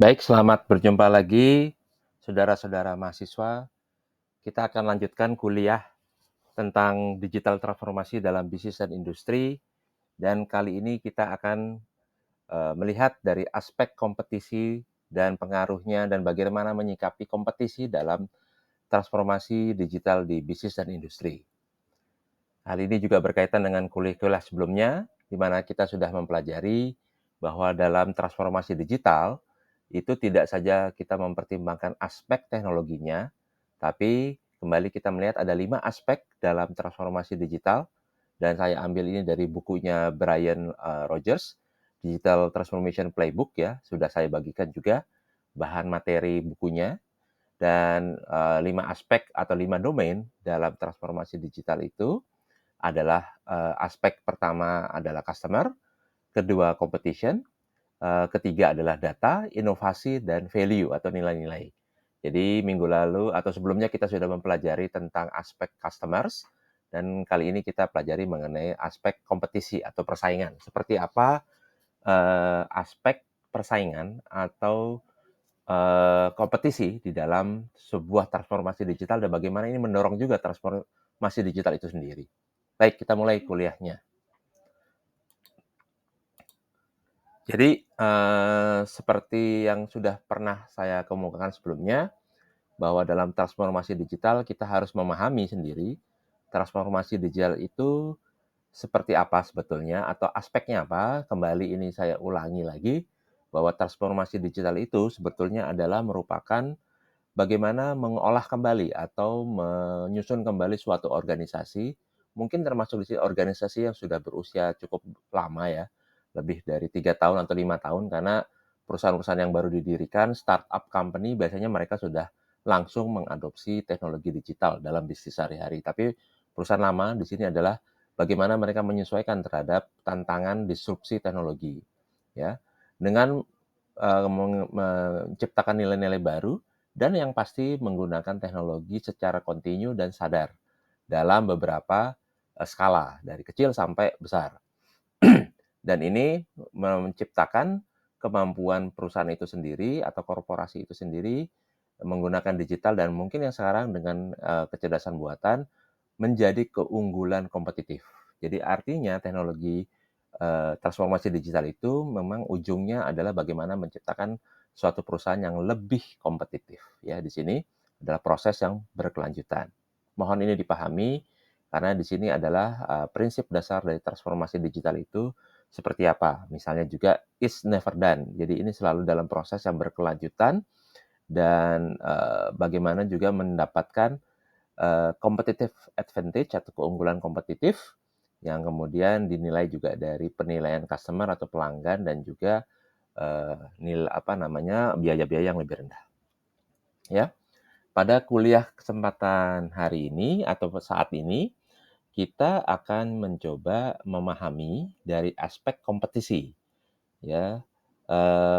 Baik, selamat berjumpa lagi, saudara-saudara mahasiswa. Kita akan lanjutkan kuliah tentang digital transformasi dalam bisnis dan industri. Dan kali ini kita akan melihat dari aspek kompetisi dan pengaruhnya dan bagaimana menyikapi kompetisi dalam transformasi digital di bisnis dan industri. Hal ini juga berkaitan dengan kuliah-kuliah sebelumnya, di mana kita sudah mempelajari bahwa dalam transformasi digital, itu tidak saja kita mempertimbangkan aspek teknologinya, tapi kembali kita melihat ada 5 aspek dalam transformasi digital, dan saya ambil ini dari bukunya Brian Rogers, Digital Transformation Playbook ya, sudah saya bagikan juga bahan materi bukunya, dan 5 aspek atau 5 domain dalam transformasi digital itu adalah aspek pertama adalah customer, kedua competition, ketiga adalah data, inovasi, dan value atau nilai-nilai. Jadi minggu lalu atau sebelumnya kita sudah mempelajari tentang aspek customers, dan kali ini kita pelajari mengenai aspek kompetisi atau persaingan. Seperti apa aspek persaingan atau kompetisi di dalam sebuah transformasi digital dan bagaimana ini mendorong juga transformasi digital itu sendiri. Baik, kita mulai kuliahnya. Jadi, seperti yang sudah pernah saya kemukakan sebelumnya, bahwa dalam transformasi digital kita harus memahami sendiri, transformasi digital itu seperti apa sebetulnya atau aspeknya apa. Kembali ini saya ulangi lagi, bahwa transformasi digital itu sebetulnya adalah merupakan bagaimana mengolah kembali atau menyusun kembali suatu organisasi, mungkin termasuk di sini organisasi yang sudah berusia cukup lama ya, lebih dari 3 tahun atau 5 tahun, karena perusahaan-perusahaan yang baru didirikan, startup company, biasanya mereka sudah langsung mengadopsi teknologi digital dalam bisnis sehari-hari. Tapi perusahaan lama di sini adalah bagaimana mereka menyesuaikan terhadap tantangan disrupsi teknologi, ya, dengan menciptakan nilai-nilai baru dan yang pasti menggunakan teknologi secara kontinu dan sadar dalam beberapa skala dari kecil sampai besar. Dan ini menciptakan kemampuan perusahaan itu sendiri atau korporasi itu sendiri menggunakan digital dan mungkin yang sekarang dengan kecerdasan buatan menjadi keunggulan kompetitif. Jadi artinya teknologi transformasi digital itu memang ujungnya adalah bagaimana menciptakan suatu perusahaan yang lebih kompetitif. Ya, di sini adalah proses yang berkelanjutan. Mohon ini dipahami karena di sini adalah prinsip dasar dari transformasi digital itu seperti apa. Misalnya juga is never done. Jadi ini selalu dalam proses yang berkelanjutan dan bagaimana juga mendapatkan competitive advantage atau keunggulan kompetitif yang kemudian dinilai juga dari penilaian customer atau pelanggan dan juga biaya-biaya yang lebih rendah. Ya, pada kuliah kesempatan hari ini atau saat ini kita akan mencoba memahami dari aspek kompetisi, ya.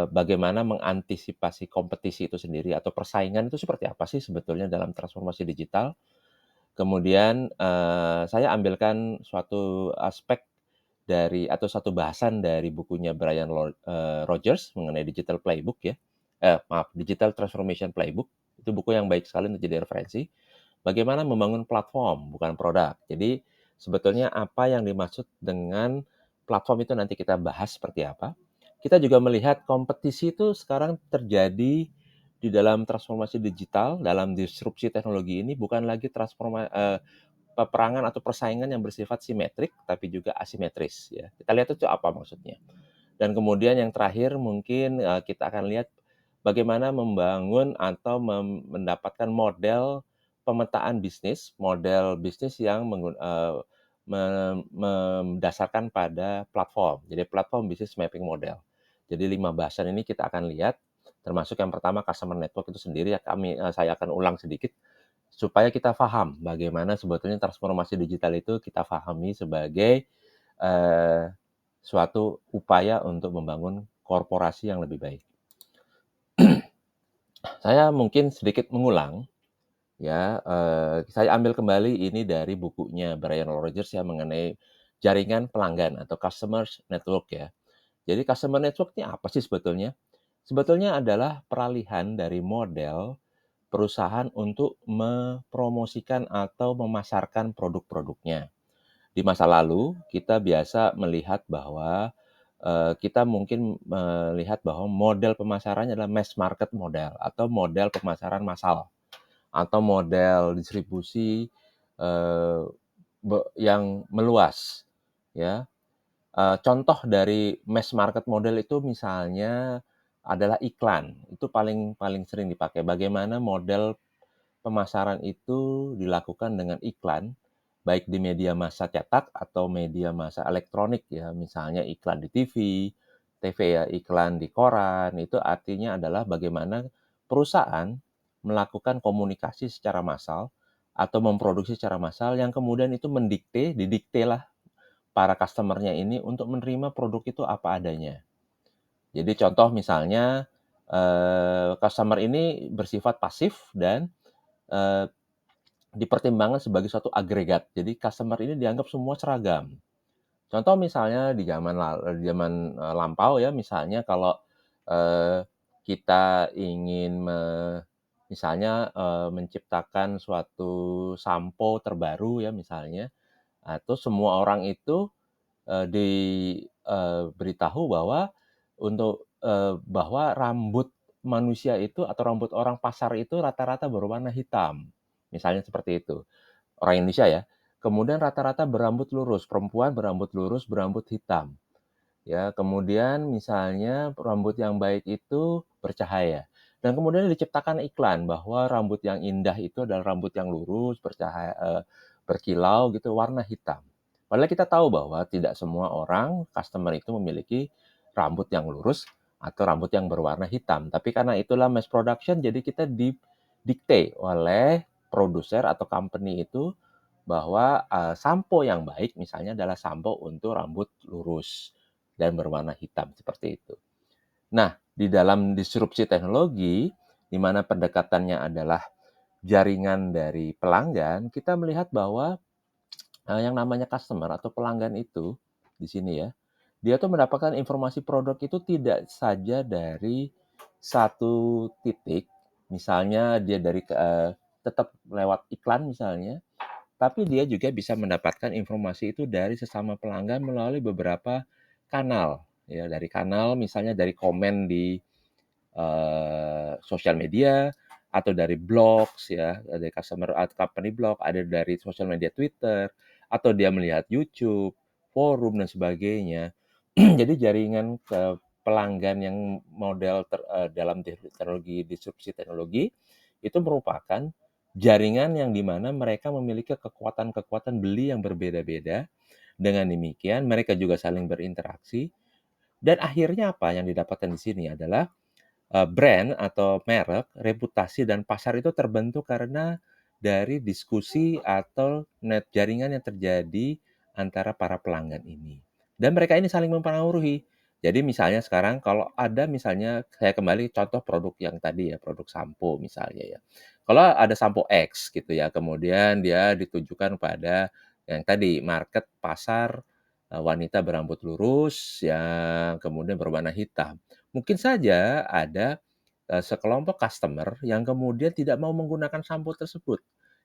Bagaimana mengantisipasi kompetisi itu sendiri atau persaingan itu seperti apa sih sebetulnya dalam transformasi digital. Kemudian, saya ambilkan suatu aspek dari atau satu bahasan dari bukunya Brian Rogers mengenai Digital Playbook ya, Digital Transformation Playbook. Itu buku yang baik sekali untuk jadi referensi. Bagaimana membangun platform, bukan produk. Jadi, sebetulnya apa yang dimaksud dengan platform itu nanti kita bahas seperti apa. Kita juga melihat kompetisi itu sekarang terjadi di dalam transformasi digital, dalam disrupsi teknologi ini bukan lagi peperangan atau persaingan yang bersifat simetrik, tapi juga asimetris ya. Kita lihat itu apa maksudnya. Dan kemudian yang terakhir mungkin kita akan lihat bagaimana membangun atau mendapatkan model pemetaan bisnis, model bisnis yang mendasarkan pada platform. Jadi platform bisnis mapping model. Jadi 5 bahasan ini kita akan lihat, termasuk yang pertama customer network itu sendiri saya akan ulang sedikit supaya kita paham bagaimana sebetulnya transformasi digital itu kita pahami sebagai eh, suatu upaya untuk membangun korporasi yang lebih baik. Saya mungkin sedikit mengulang, ya. Saya ambil kembali ini dari bukunya Brian Rogers ya mengenai jaringan pelanggan atau customer network ya. Jadi customer network ini apa sih sebetulnya? Sebetulnya adalah peralihan dari model perusahaan untuk mempromosikan atau memasarkan produk-produknya. Di masa lalu, kita biasa melihat bahwa, kita mungkin melihat bahwa model pemasarannya adalah mass market model atau model pemasaran massal atau model distribusi, eee, yang meluas, ya. Contoh dari mass market model itu misalnya adalah iklan, itu paling paling sering dipakai. Bagaimana model pemasaran itu dilakukan dengan iklan, baik di media massa cetak atau media massa elektronik ya, misalnya iklan di TV ya, iklan di koran, itu artinya adalah bagaimana perusahaan melakukan komunikasi secara massal atau memproduksi secara massal yang kemudian itu didiktelah para customer-nya ini untuk menerima produk itu apa adanya. Jadi contoh misalnya, customer ini bersifat pasif dan, eee, dipertimbangkan sebagai suatu agregat. Jadi customer ini dianggap semua seragam. Contoh misalnya di zaman lampau ya, misalnya kalau, eee, kita ingin misalnya, menciptakan suatu sampo terbaru ya misalnya, terus semua orang itu beritahu bahwa bahwa rambut manusia itu atau rambut orang pasar itu rata-rata berwarna hitam, misalnya seperti itu, orang Indonesia ya. Kemudian rata-rata berambut lurus, perempuan berambut lurus, berambut hitam, ya. Kemudian misalnya rambut yang baik itu bercahaya, dan kemudian diciptakan iklan bahwa rambut yang indah itu adalah rambut yang lurus, bercahaya, berkilau gitu, warna hitam. Padahal kita tahu bahwa tidak semua orang, customer itu memiliki rambut yang lurus atau rambut yang berwarna hitam. Tapi karena itulah mass production, jadi kita didikte oleh produser atau company itu bahwa, sampo yang baik misalnya adalah sampo untuk rambut lurus dan berwarna hitam, seperti itu. Nah, di dalam disrupsi teknologi, di mana pendekatannya adalah jaringan dari pelanggan, kita melihat bahwa, yang namanya customer atau pelanggan itu, di sini ya, dia tuh mendapatkan informasi produk itu tidak saja dari satu titik, misalnya dia tetap lewat iklan misalnya, tapi dia juga bisa mendapatkan informasi itu dari sesama pelanggan melalui beberapa kanal, ya, dari kanal misalnya dari komen di sosial media atau dari blogs ya, dari customer atau company blog, ada dari sosial media Twitter, atau dia melihat YouTube, forum dan sebagainya. Jadi jaringan ke pelanggan yang model dalam teknologi disrupsi teknologi itu merupakan jaringan yang di mana mereka memiliki kekuatan-kekuatan beli yang berbeda-beda. Dengan demikian mereka juga saling berinteraksi dan akhirnya apa yang didapatkan di sini adalah brand atau merek, reputasi dan pasar itu terbentuk karena dari diskusi atau jaringan yang terjadi antara para pelanggan ini. Dan mereka ini saling mempengaruhi. Jadi misalnya sekarang kalau ada misalnya saya kembali contoh produk yang tadi ya, produk sampo misalnya ya. Kalau ada sampo X gitu ya, kemudian dia ditujukan pada yang tadi market pasar, wanita berambut lurus yang kemudian berwarna hitam. Mungkin saja ada, sekelompok customer yang kemudian tidak mau menggunakan sampo tersebut.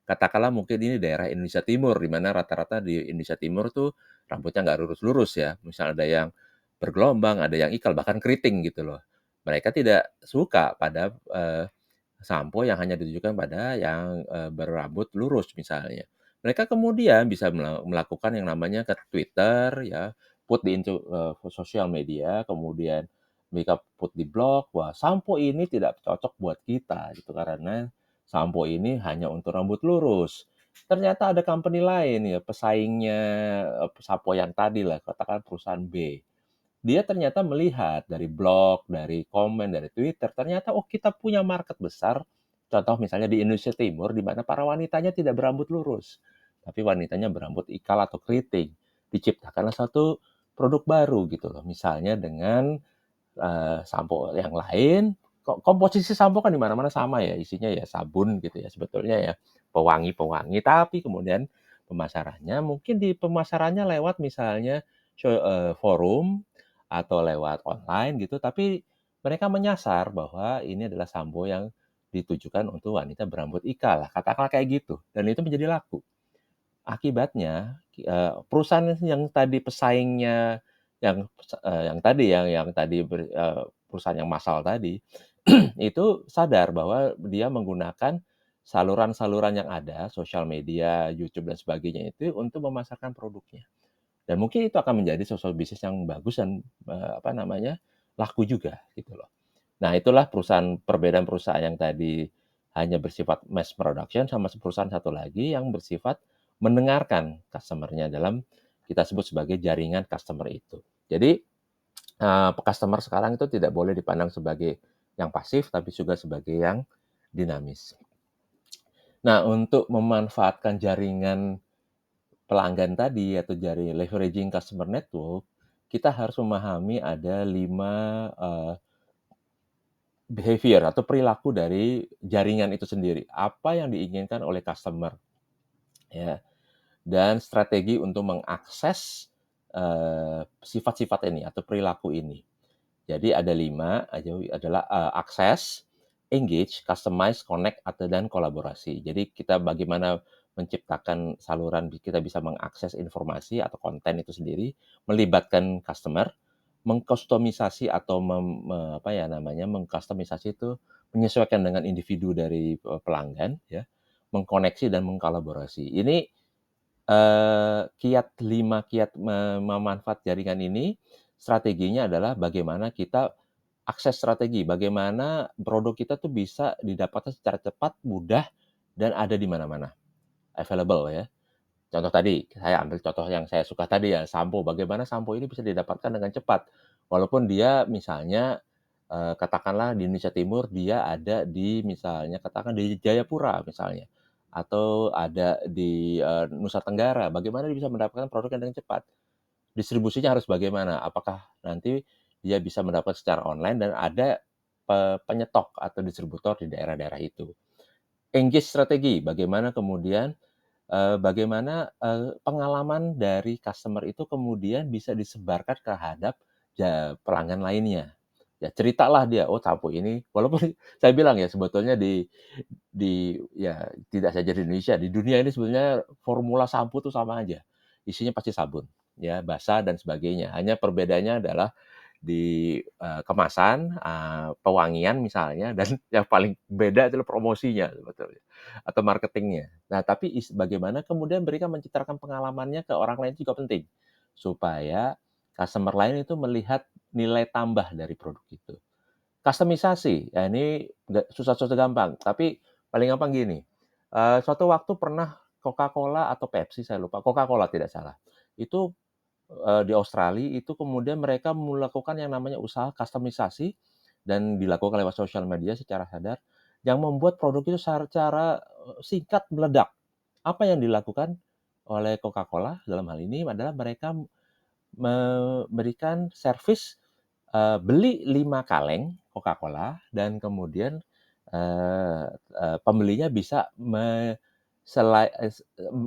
Katakanlah mungkin ini daerah Indonesia Timur, di mana rata-rata di Indonesia Timur tuh rambutnya nggak lurus-lurus ya, misal ada yang bergelombang, ada yang ikal, bahkan keriting gitu loh. Mereka tidak suka pada, sampo yang hanya ditujukan pada yang, berambut lurus misalnya. Mereka kemudian bisa melakukan yang namanya ke Twitter ya, put di sosial media, kemudian mereka put di blog, "Wah, sampo ini tidak cocok buat kita," gitu, karena sampo ini hanya untuk rambut lurus. Ternyata ada company lain ya, pesaingnya, sampo yang tadi lah, katakan perusahaan B. Dia ternyata melihat dari blog, dari komen, dari Twitter, ternyata, oh kita punya market besar, contoh misalnya di Indonesia Timur, di mana para wanitanya tidak berambut lurus, tapi wanitanya berambut ikal atau keriting. Diciptakanlah satu produk baru gitu loh, misalnya dengan sampo yang lain, komposisi sampo kan di mana-mana sama ya, isinya ya sabun gitu ya sebetulnya ya, pewangi-pewangi, tapi kemudian pemasarannya mungkin di pemasarannya lewat misalnya forum atau lewat online gitu, tapi mereka menyasar bahwa ini adalah sampo yang ditujukan untuk wanita berambut ikal lah, katakanlah kayak gitu, dan itu menjadi laku. Akibatnya, perusahaan yang tadi pesaingnya yang tadi perusahaan yang massal tadi, itu sadar bahwa dia menggunakan saluran-saluran yang ada, sosial media, YouTube dan sebagainya itu untuk memasarkan produknya. Dan mungkin itu akan menjadi suatu bisnis yang bagus dan, laku juga gitu loh. Nah, itulah perbedaan perusahaan yang tadi hanya bersifat mass production sama perusahaan satu lagi yang bersifat mendengarkan customer-nya dalam kita sebut sebagai jaringan customer itu. Jadi, customer sekarang itu tidak boleh dipandang sebagai yang pasif, tapi juga sebagai yang dinamis. Nah, untuk memanfaatkan jaringan pelanggan tadi atau leveraging customer network, kita harus memahami ada 5 behavior atau perilaku dari jaringan itu sendiri. Apa yang diinginkan oleh customer, ya, dan strategi untuk mengakses, sifat-sifat ini atau perilaku ini. Jadi ada 5 adalah, akses, engage, customize, connect, dan kolaborasi. Jadi kita bagaimana menciptakan saluran kita bisa mengakses informasi atau konten itu sendiri, melibatkan customer, mengkustomisasi atau mengkustomisasi itu menyesuaikan dengan individu dari, pelanggan ya, mengkoneksi dan mengkolaborasi. Ini, 5 kiat memanfaat jaringan ini, strateginya adalah bagaimana kita akses strategi, bagaimana produk kita tuh bisa didapatkan secara cepat, mudah, dan ada di mana-mana, available ya. Contoh tadi, saya ambil contoh yang saya suka tadi ya, sampo. Bagaimana sampo ini bisa didapatkan dengan cepat. Walaupun dia misalnya, katakanlah di Indonesia Timur, dia ada di misalnya katakan di Jayapura misalnya, atau ada di, Nusa Tenggara. Bagaimana dia bisa mendapatkan produknya dengan cepat? Distribusinya harus bagaimana? Apakah nanti dia bisa mendapat secara online dan ada penyetok atau distributor di daerah-daerah itu. Engage strategi, bagaimana kemudian bagaimana, pengalaman dari customer itu kemudian bisa disebarkan terhadap pelanggan lainnya. Ya ceritalah dia, "Oh sampo ini" walaupun saya bilang ya sebetulnya tidak saja di Indonesia, di dunia ini sebenarnya formula sampo itu sama aja. Isinya pasti sabun, ya, basa dan sebagainya. Hanya perbedaannya adalah di, kemasan, pewangian misalnya, dan yang paling beda adalah promosinya sebetulnya, atau marketingnya. Nah, tapi bagaimana kemudian mereka mencitrakan pengalamannya ke orang lain juga penting, supaya customer lain itu melihat nilai tambah dari produk itu. Kustomisasi, ya ini nggak susah-susah gampang, tapi paling gampang gini, suatu waktu pernah Coca-Cola atau Pepsi saya lupa, Coca-Cola tidak salah, itu di Australia itu kemudian mereka melakukan yang namanya usaha kustomisasi dan dilakukan lewat sosial media secara sadar, yang membuat produk itu secara, singkat meledak. Apa yang dilakukan oleh Coca-Cola dalam hal ini adalah mereka memberikan servis, beli 5 kaleng Coca-Cola dan kemudian, eee pembelinya bisa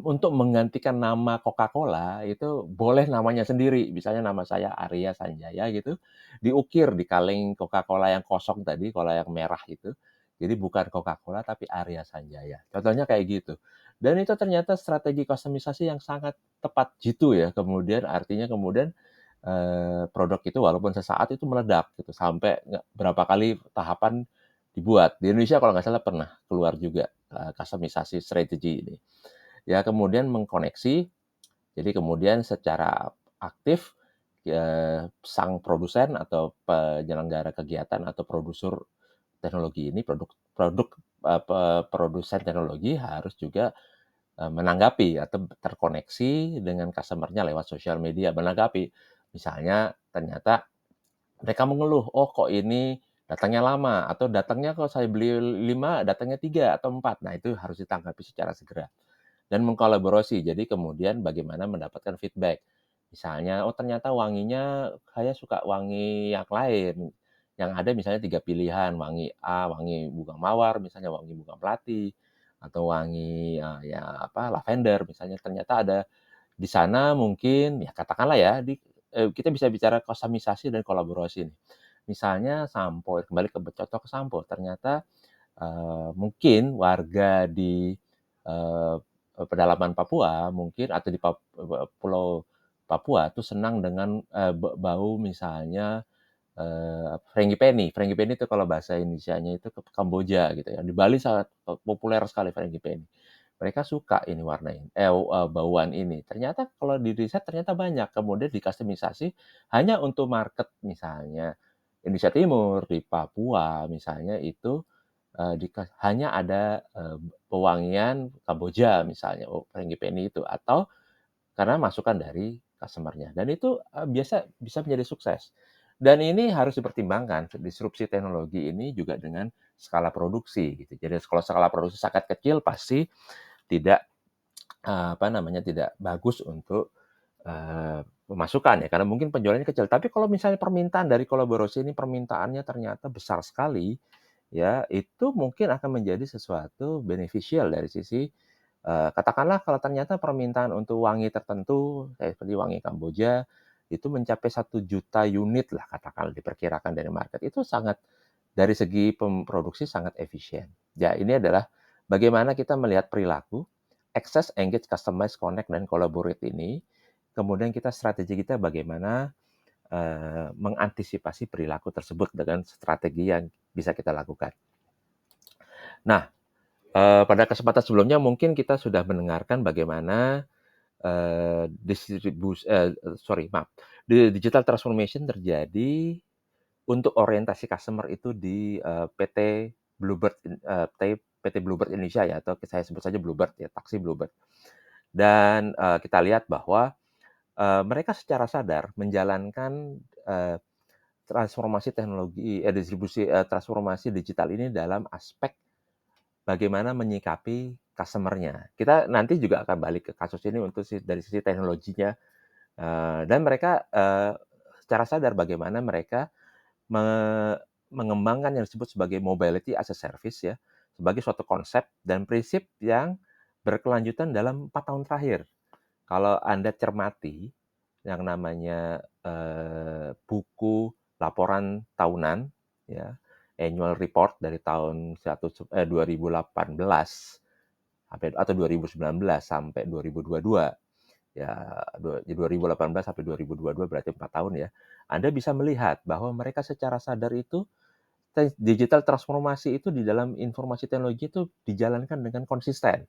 untuk menggantikan nama Coca-Cola itu boleh namanya sendiri, misalnya nama saya Arya Sanjaya gitu, diukir di kaleng Coca-Cola yang kosong tadi, Cola yang merah itu. Jadi bukan Coca-Cola tapi Arya Sanjaya, contohnya kayak gitu. Dan itu ternyata strategi kustomisasi yang sangat tepat jitu ya, kemudian artinya kemudian, produk itu walaupun sesaat itu meledak gitu, sampai berapa kali tahapan dibuat. Di Indonesia kalau nggak salah pernah keluar juga, kustomisasi strategi ini. Ya kemudian mengkoneksi, jadi kemudian secara aktif, sang produsen atau penyelenggara kegiatan atau produser teknologi ini, produk produk, produsen teknologi harus juga, menanggapi atau terkoneksi dengan customer-nya lewat sosial media, menanggapi. Misalnya ternyata mereka mengeluh, "Oh kok ini datangnya lama," atau "Datangnya kalau saya beli 5 datangnya 3 atau 4." Nah itu harus ditanggapi secara segera. Dan mengkolaborasi, jadi kemudian bagaimana mendapatkan feedback. Misalnya, "Oh ternyata wanginya saya suka wangi yang lain." Yang ada misalnya 3 pilihan, wangi A, wangi bunga mawar, misalnya wangi bunga melati, atau wangi, lavender misalnya. Ternyata ada di sana mungkin, ya katakanlah ya, kita bisa bicara kustomisasi dan kolaborasi nih. Misalnya sampo, kembali ke contoh ke sampo, ternyata mungkin warga di eee, pedalaman Papua mungkin atau di Pulau Papua tuh senang dengan, bau misalnya, frangipani. Frangipani itu kalau bahasa Indonesianya itu Kamboja gitu ya. Di Bali sangat populer sekali frangipani. Mereka suka ini warna ini, bauan ini. Ternyata kalau di-riset ternyata banyak, kemudian dikustomisasi hanya untuk market misalnya Indonesia Timur, di Papua misalnya itu, hanya ada, pewangian Kamboja misalnya, frangipani itu, atau karena masukan dari customer-nya dan itu, biasa bisa menjadi sukses. Dan ini harus dipertimbangkan, disrupsi teknologi ini juga dengan skala produksi gitu. Jadi kalau skala produksi sangat kecil pasti tidak, tidak bagus untuk, pemasukan ya, karena mungkin penjualannya kecil. Tapi kalau misalnya permintaan dari kolaborasi ini permintaannya ternyata besar sekali, ya itu mungkin akan menjadi sesuatu beneficial dari sisi, katakanlah kalau ternyata permintaan untuk wangi tertentu, kayak seperti wangi Kamboja, itu mencapai 1 juta unit lah katakanlah diperkirakan dari market, itu sangat dari segi produksi sangat efisien. Ya ini adalah bagaimana kita melihat perilaku, access, engage, customize, connect, dan collaborate ini, kemudian strategi kita bagaimana, mengantisipasi perilaku tersebut dengan strategi yang bisa kita lakukan. Nah, pada kesempatan sebelumnya mungkin kita sudah mendengarkan bagaimana digital transformation terjadi untuk orientasi customer itu di PT Bluebird, PT Bluebird Indonesia ya, atau saya sebut saja Bluebird ya, taksi Bluebird. Dan kita lihat bahwa mereka secara sadar menjalankan transformasi teknologi, transformasi digital ini dalam aspek bagaimana menyikapi customer-nya. Kita nanti juga akan balik ke kasus ini untuk dari sisi teknologinya, dan mereka, secara sadar bagaimana mereka me mengembangkan yang disebut sebagai mobility as a service ya, sebagai suatu konsep dan prinsip yang berkelanjutan dalam 4 tahun terakhir. Kalau Anda cermati yang namanya, buku laporan tahunan ya, annual report dari tahun 2018 atau 2019 sampai 2022 ya, 2018 sampai 2022 berarti 4 tahun ya. Anda bisa melihat bahwa mereka secara sadar itu digital transformasi itu di dalam informasi teknologi itu dijalankan dengan konsisten.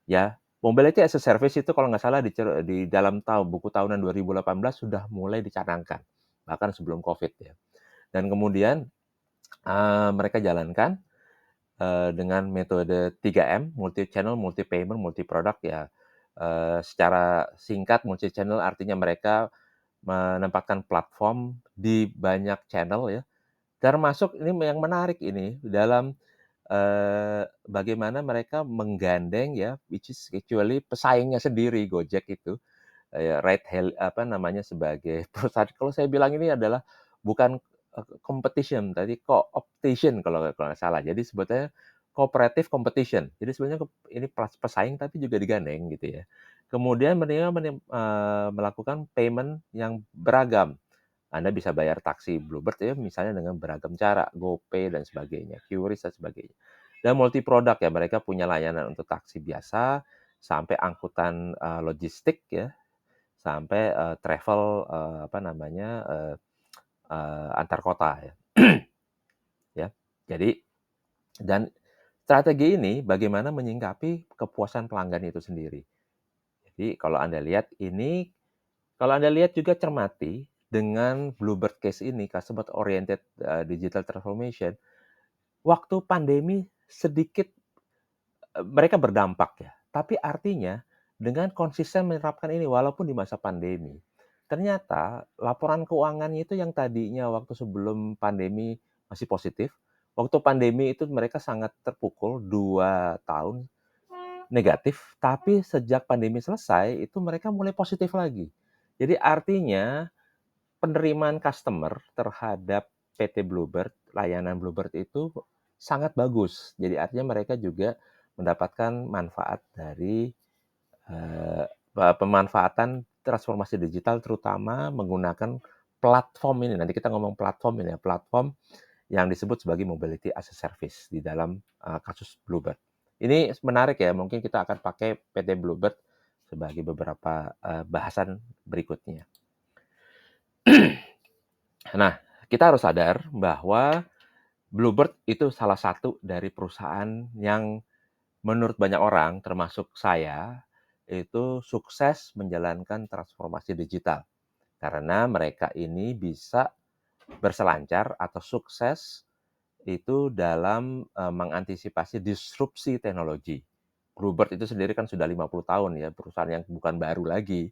Ya, mobility as a service itu kalau nggak salah di dalam buku tahunan 2018 sudah mulai dicanangkan, bahkan sebelum Covid ya. Dan kemudian, mereka jalankan, dengan metode 3M, multi channel, multi payment, multi product ya. Secara singkat multi channel artinya mereka menempatkan platform di banyak channel ya, termasuk ini yang menarik ini dalam bagaimana mereka menggandeng ya, which is actually pesaingnya sendiri Gojek itu, ride hail sebagai perusahaan kalau saya bilang ini adalah bukan, competition, tadi co-optation kalau kalau nggak salah. Jadi sebetulnya cooperative competition. Jadi sebenarnya ini pesaing tapi juga digandeng gitu ya. Kemudian mereka melakukan payment yang beragam. Anda bisa bayar taksi Bluebird ya misalnya dengan beragam cara, GoPay dan sebagainya, QRIS dan sebagainya. Dan multi produk ya, mereka punya layanan untuk taksi biasa, sampai angkutan, logistik ya, sampai, travel, antar kota ya. Ya, jadi dan strategi ini bagaimana menyingkapi kepuasan pelanggan itu sendiri. Jadi kalau Anda lihat juga cermati dengan Bluebird case ini, customer oriented, digital transformation, waktu pandemi sedikit, mereka berdampak ya. Tapi artinya dengan konsisten menerapkan ini walaupun di masa pandemi, ternyata laporan keuangannya itu yang tadinya waktu sebelum pandemi masih positif, waktu pandemi itu mereka sangat terpukul 2 tahun negatif, tapi sejak pandemi selesai itu mereka mulai positif lagi. Jadi artinya penerimaan customer terhadap PT Bluebird, layanan Bluebird itu sangat bagus. Jadi artinya mereka juga mendapatkan manfaat dari, pemanfaatan transformasi digital terutama menggunakan platform ini, nanti kita ngomong platform ini ya, platform yang disebut sebagai mobility as a service di dalam kasus Bluebird. Ini menarik ya, mungkin kita akan pakai PT Bluebird sebagai beberapa bahasan berikutnya. Nah, kita harus sadar bahwa Bluebird itu salah satu dari perusahaan yang menurut banyak orang, termasuk saya, itu sukses menjalankan transformasi digital. Karena mereka ini bisa berselancar atau sukses itu dalam mengantisipasi disrupsi teknologi. Bluebird itu sendiri kan sudah 50 tahun ya, perusahaan yang bukan baru lagi.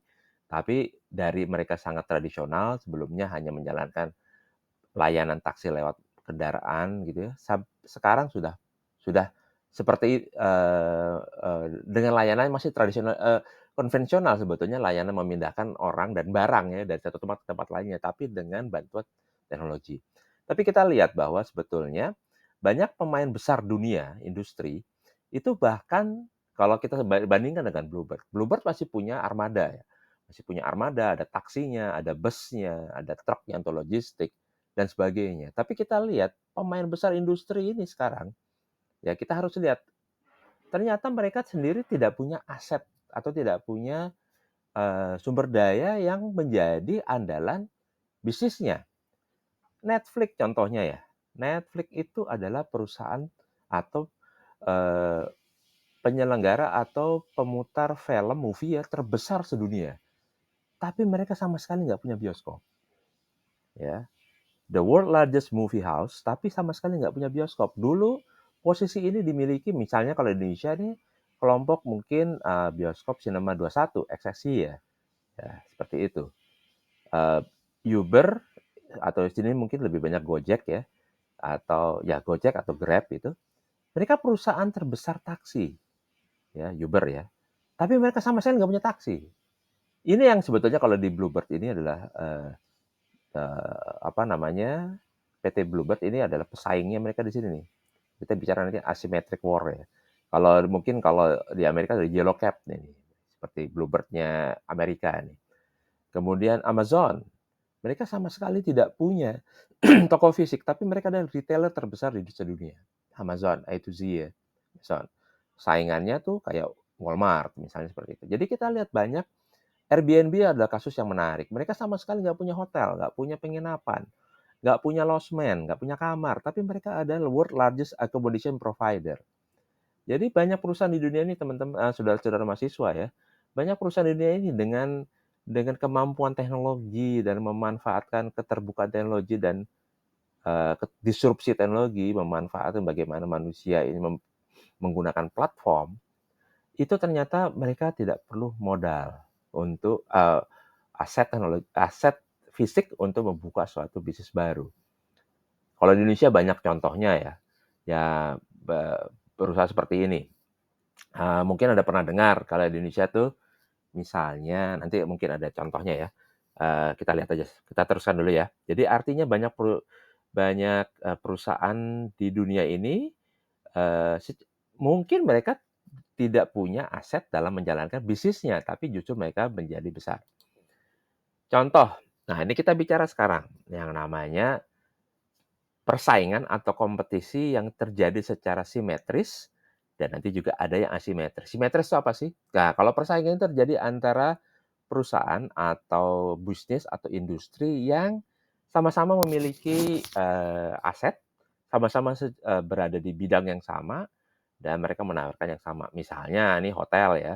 Tapi dari mereka sangat tradisional, sebelumnya hanya menjalankan layanan taksi lewat kendaraan gitu ya. Sekarang sudah seperti dengan layanan masih tradisional, konvensional sebetulnya, layanan memindahkan orang dan barang ya dari satu tempat ke tempat lainnya, tapi dengan bantuan teknologi. Tapi kita lihat bahwa sebetulnya banyak pemain besar dunia industri itu bahkan kalau kita bandingkan dengan Bluebird, Bluebird masih punya armada ya, masih punya armada, ada taksinya, ada busnya, ada truknya untuk logistik dan sebagainya. Tapi kita lihat pemain besar industri ini sekarang, ya kita harus lihat ternyata mereka sendiri tidak punya aset atau tidak punya sumber daya yang menjadi andalan bisnisnya. Netflix contohnya ya. Netflix itu adalah perusahaan atau eh, penyelenggara atau pemutar film movie ya terbesar sedunia. Tapi mereka sama sekali nggak punya bioskop. Ya, the world largest movie house, tapi sama sekali nggak punya bioskop. Dulu posisi ini dimiliki misalnya kalau di Indonesia nih kelompok mungkin bioskop Cinema 21, XXI ya, ya seperti itu. Uh, Uber atau di sini mungkin lebih banyak Gojek ya, atau ya Gojek atau Grab itu, mereka perusahaan terbesar taksi, ya Uber ya. Tapi mereka sama sekali nggak punya taksi. Ini yang sebetulnya kalau di Bluebird ini adalah apa namanya, PT Bluebird ini adalah pesaingnya mereka di sini nih. Kita bicara nanti asymmetric war ya. Kalau mungkin kalau di Amerika ada Yellow Cab nih, seperti Bluebird-nya Amerika nih. Kemudian Amazon, mereka sama sekali tidak punya toko fisik, tapi mereka adalah retailer terbesar di dunia. Amazon, A to Z ya. Amazon. Saingannya tuh kayak Walmart misalnya seperti itu. Jadi kita lihat banyak Airbnb adalah kasus yang menarik. Mereka sama sekali nggak punya hotel, nggak punya penginapan, nggak punya lodgement, nggak punya kamar, tapi mereka adalah world largest accommodation provider. Jadi banyak perusahaan di dunia ini teman-teman, saudara-saudara mahasiswa ya, banyak perusahaan di dunia ini dengan kemampuan teknologi dan memanfaatkan keterbukaan teknologi dan disrupsi teknologi, memanfaatkan bagaimana manusia ini menggunakan platform, itu ternyata mereka tidak perlu modal untuk aset fisik untuk membuka suatu bisnis baru. Kalau di Indonesia banyak contohnya ya, ya berusaha seperti ini. Mungkin ada pernah dengar kalau di Indonesia tuh misalnya nanti mungkin ada contohnya ya. Kita lihat aja, kita teruskan dulu ya. Jadi artinya banyak perusahaan di dunia ini mungkin mereka tidak punya aset dalam menjalankan bisnisnya, tapi justru mereka menjadi besar. Contoh, nah ini kita bicara sekarang yang namanya persaingan atau kompetisi yang terjadi secara simetris dan nanti juga ada yang asimetris. Simetris itu apa sih? Nah, kalau persaingan itu terjadi antara perusahaan atau bisnis atau industri yang sama-sama memiliki aset, sama-sama berada di bidang yang sama, dan mereka menawarkan yang sama. Misalnya nih hotel ya,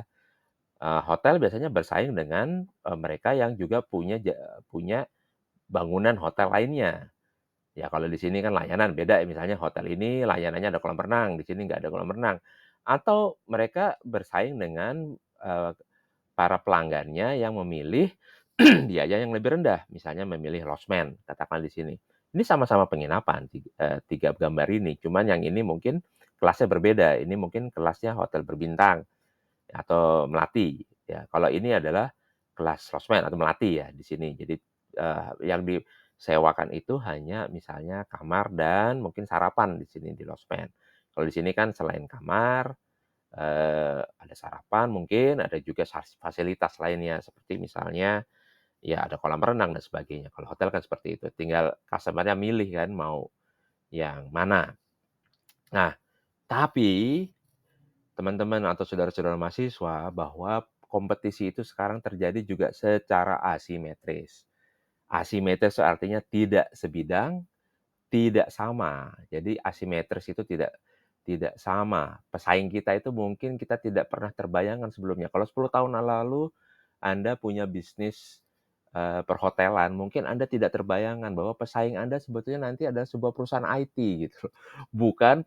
hotel biasanya bersaing dengan mereka yang juga punya bangunan hotel lainnya. Ya kalau di sini kan layanan beda ya, misalnya hotel ini layanannya ada kolam renang, di sini nggak ada kolam renang. Atau mereka bersaing dengan para pelanggannya yang memilih biaya yang lebih rendah, misalnya memilih lodgement, katakan di sini. Ini sama-sama penginapan, tiga gambar ini, cuman yang ini mungkin kelasnya berbeda, ini mungkin kelasnya hotel berbintang atau melati. Ya, kalau ini adalah kelas losmen atau melati ya di sini. Jadi yang disewakan itu hanya misalnya kamar dan mungkin sarapan di sini di losmen. Kalau di sini kan selain kamar, ada sarapan mungkin, ada juga fasilitas lainnya seperti misalnya ya ada kolam renang dan sebagainya. Kalau hotel kan seperti itu, tinggal customer-nya milih kan mau yang mana. Nah, tapi teman-teman atau saudara-saudara mahasiswa bahwa kompetisi itu sekarang terjadi juga secara asimetris. Asimetris artinya tidak sebidang, tidak sama. Jadi asimetris itu tidak sama. Pesaing kita itu mungkin kita tidak pernah terbayangkan sebelumnya. Kalau 10 tahun lalu Anda punya bisnis, perhotelan, mungkin Anda tidak terbayangkan bahwa pesaing Anda sebetulnya nanti adalah sebuah perusahaan IT gitu, bukan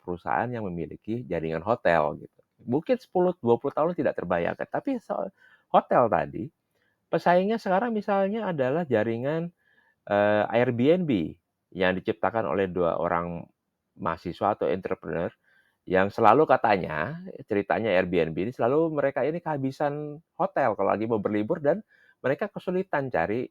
perusahaan yang memiliki jaringan hotel gitu. Mungkin 10, 20 tahun tidak terbayangkan, tapi soal hotel tadi, pesaingnya sekarang misalnya adalah jaringan Airbnb yang diciptakan oleh 2 orang mahasiswa atau entrepreneur yang selalu katanya, ceritanya Airbnb ini selalu mereka ini kehabisan hotel kalau lagi mau berlibur dan mereka kesulitan cari,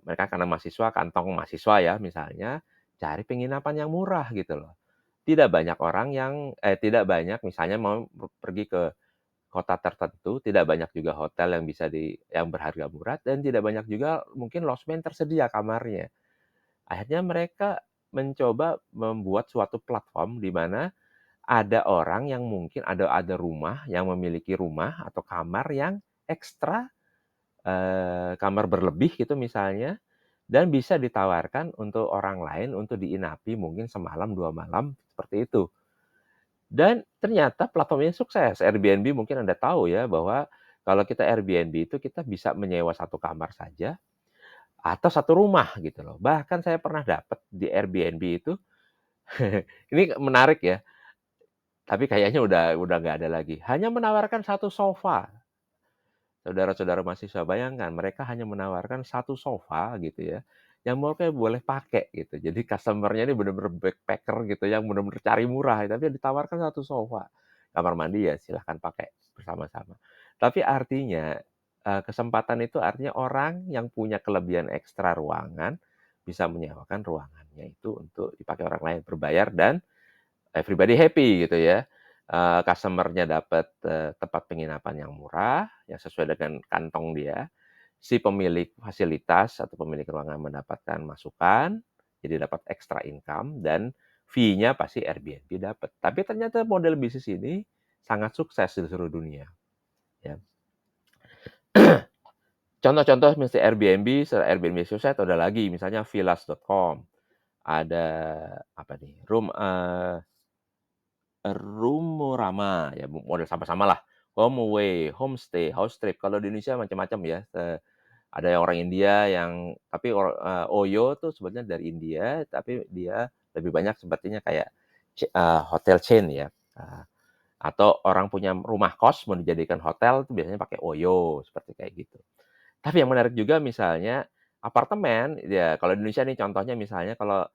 mereka karena mahasiswa, kantong mahasiswa ya misalnya, cari penginapan yang murah gitu loh. Tidak banyak orang yang tidak banyak misalnya mau pergi ke kota tertentu, tidak banyak juga hotel yang bisa yang berharga murah dan tidak banyak juga mungkin losmen tersedia kamarnya. Akhirnya mereka mencoba membuat suatu platform di mana ada orang yang mungkin ada rumah yang memiliki rumah atau kamar yang ekstra, kamar berlebih gitu misalnya, dan bisa ditawarkan untuk orang lain untuk diinapi mungkin semalam, 2 malam, seperti itu. Dan ternyata platform ini sukses. Airbnb mungkin Anda tahu ya bahwa kalau kita Airbnb itu kita bisa menyewa satu kamar saja atau satu rumah gitu loh. Bahkan saya pernah dapat di Airbnb itu ini menarik ya, tapi kayaknya udah nggak ada lagi. Hanya menawarkan satu sofa. Saudara-saudara mahasiswa bayangkan mereka hanya menawarkan satu sofa gitu ya, yang mereka boleh pakai gitu. Jadi customer-nya ini bener-bener backpacker gitu yang bener-bener cari murah, tapi ditawarkan satu sofa. Kamar mandi ya silahkan pakai bersama-sama. Tapi artinya, kesempatan itu artinya orang yang punya kelebihan ekstra ruangan, bisa menyewakan ruangannya itu untuk dipakai orang lain, berbayar dan everybody happy gitu ya. Customer-nya dapat, tempat penginapan yang murah, yang sesuai dengan kantong dia, si pemilik fasilitas atau pemilik ruangan mendapatkan masukan, jadi dapat extra income dan fee-nya pasti Airbnb dapat. Tapi ternyata model bisnis ini sangat sukses di seluruh dunia, ya. Contoh-contoh misalnya Airbnb, setelah Airbnb sukses ada lagi misalnya villas.com, ada apa nih, Rumorama, ya model sama-sama lah. HomeAway, Homestay, Housetrip, kalau di Indonesia macam-macam ya, ada yang orang India yang tapi Oyo tuh sebenarnya dari India, tapi dia lebih banyak sepertinya kayak hotel chain ya, atau orang punya rumah kos mau dijadikan hotel tuh biasanya pakai Oyo, seperti kayak gitu. Tapi yang menarik juga misalnya apartemen, ya kalau di Indonesia nih contohnya misalnya kalau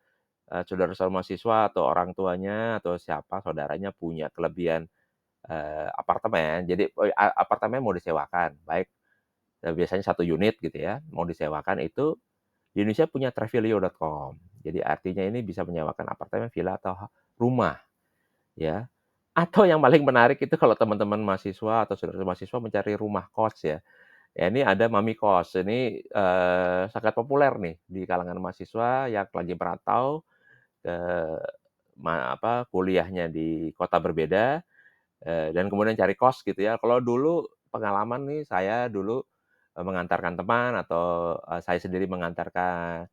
saudara-saudara mahasiswa atau orang tuanya atau siapa saudaranya punya kelebihan, apartemen. Jadi, apartemen mau disewakan, baik, biasanya satu unit gitu ya, mau disewakan itu di Indonesia punya Travelio.com. Jadi artinya ini bisa menyewakan apartemen, villa, atau rumah ya. Atau yang paling menarik itu kalau teman-teman mahasiswa atau saudara mahasiswa mencari rumah kos ya. Ya ini ada Mami Kos, ini, sangat populer nih di kalangan mahasiswa yang lagi merantau ke kuliahnya di kota berbeda, dan kemudian cari kos gitu ya. Kalau dulu pengalaman nih saya dulu, mengantarkan teman atau, saya sendiri mengantarkan,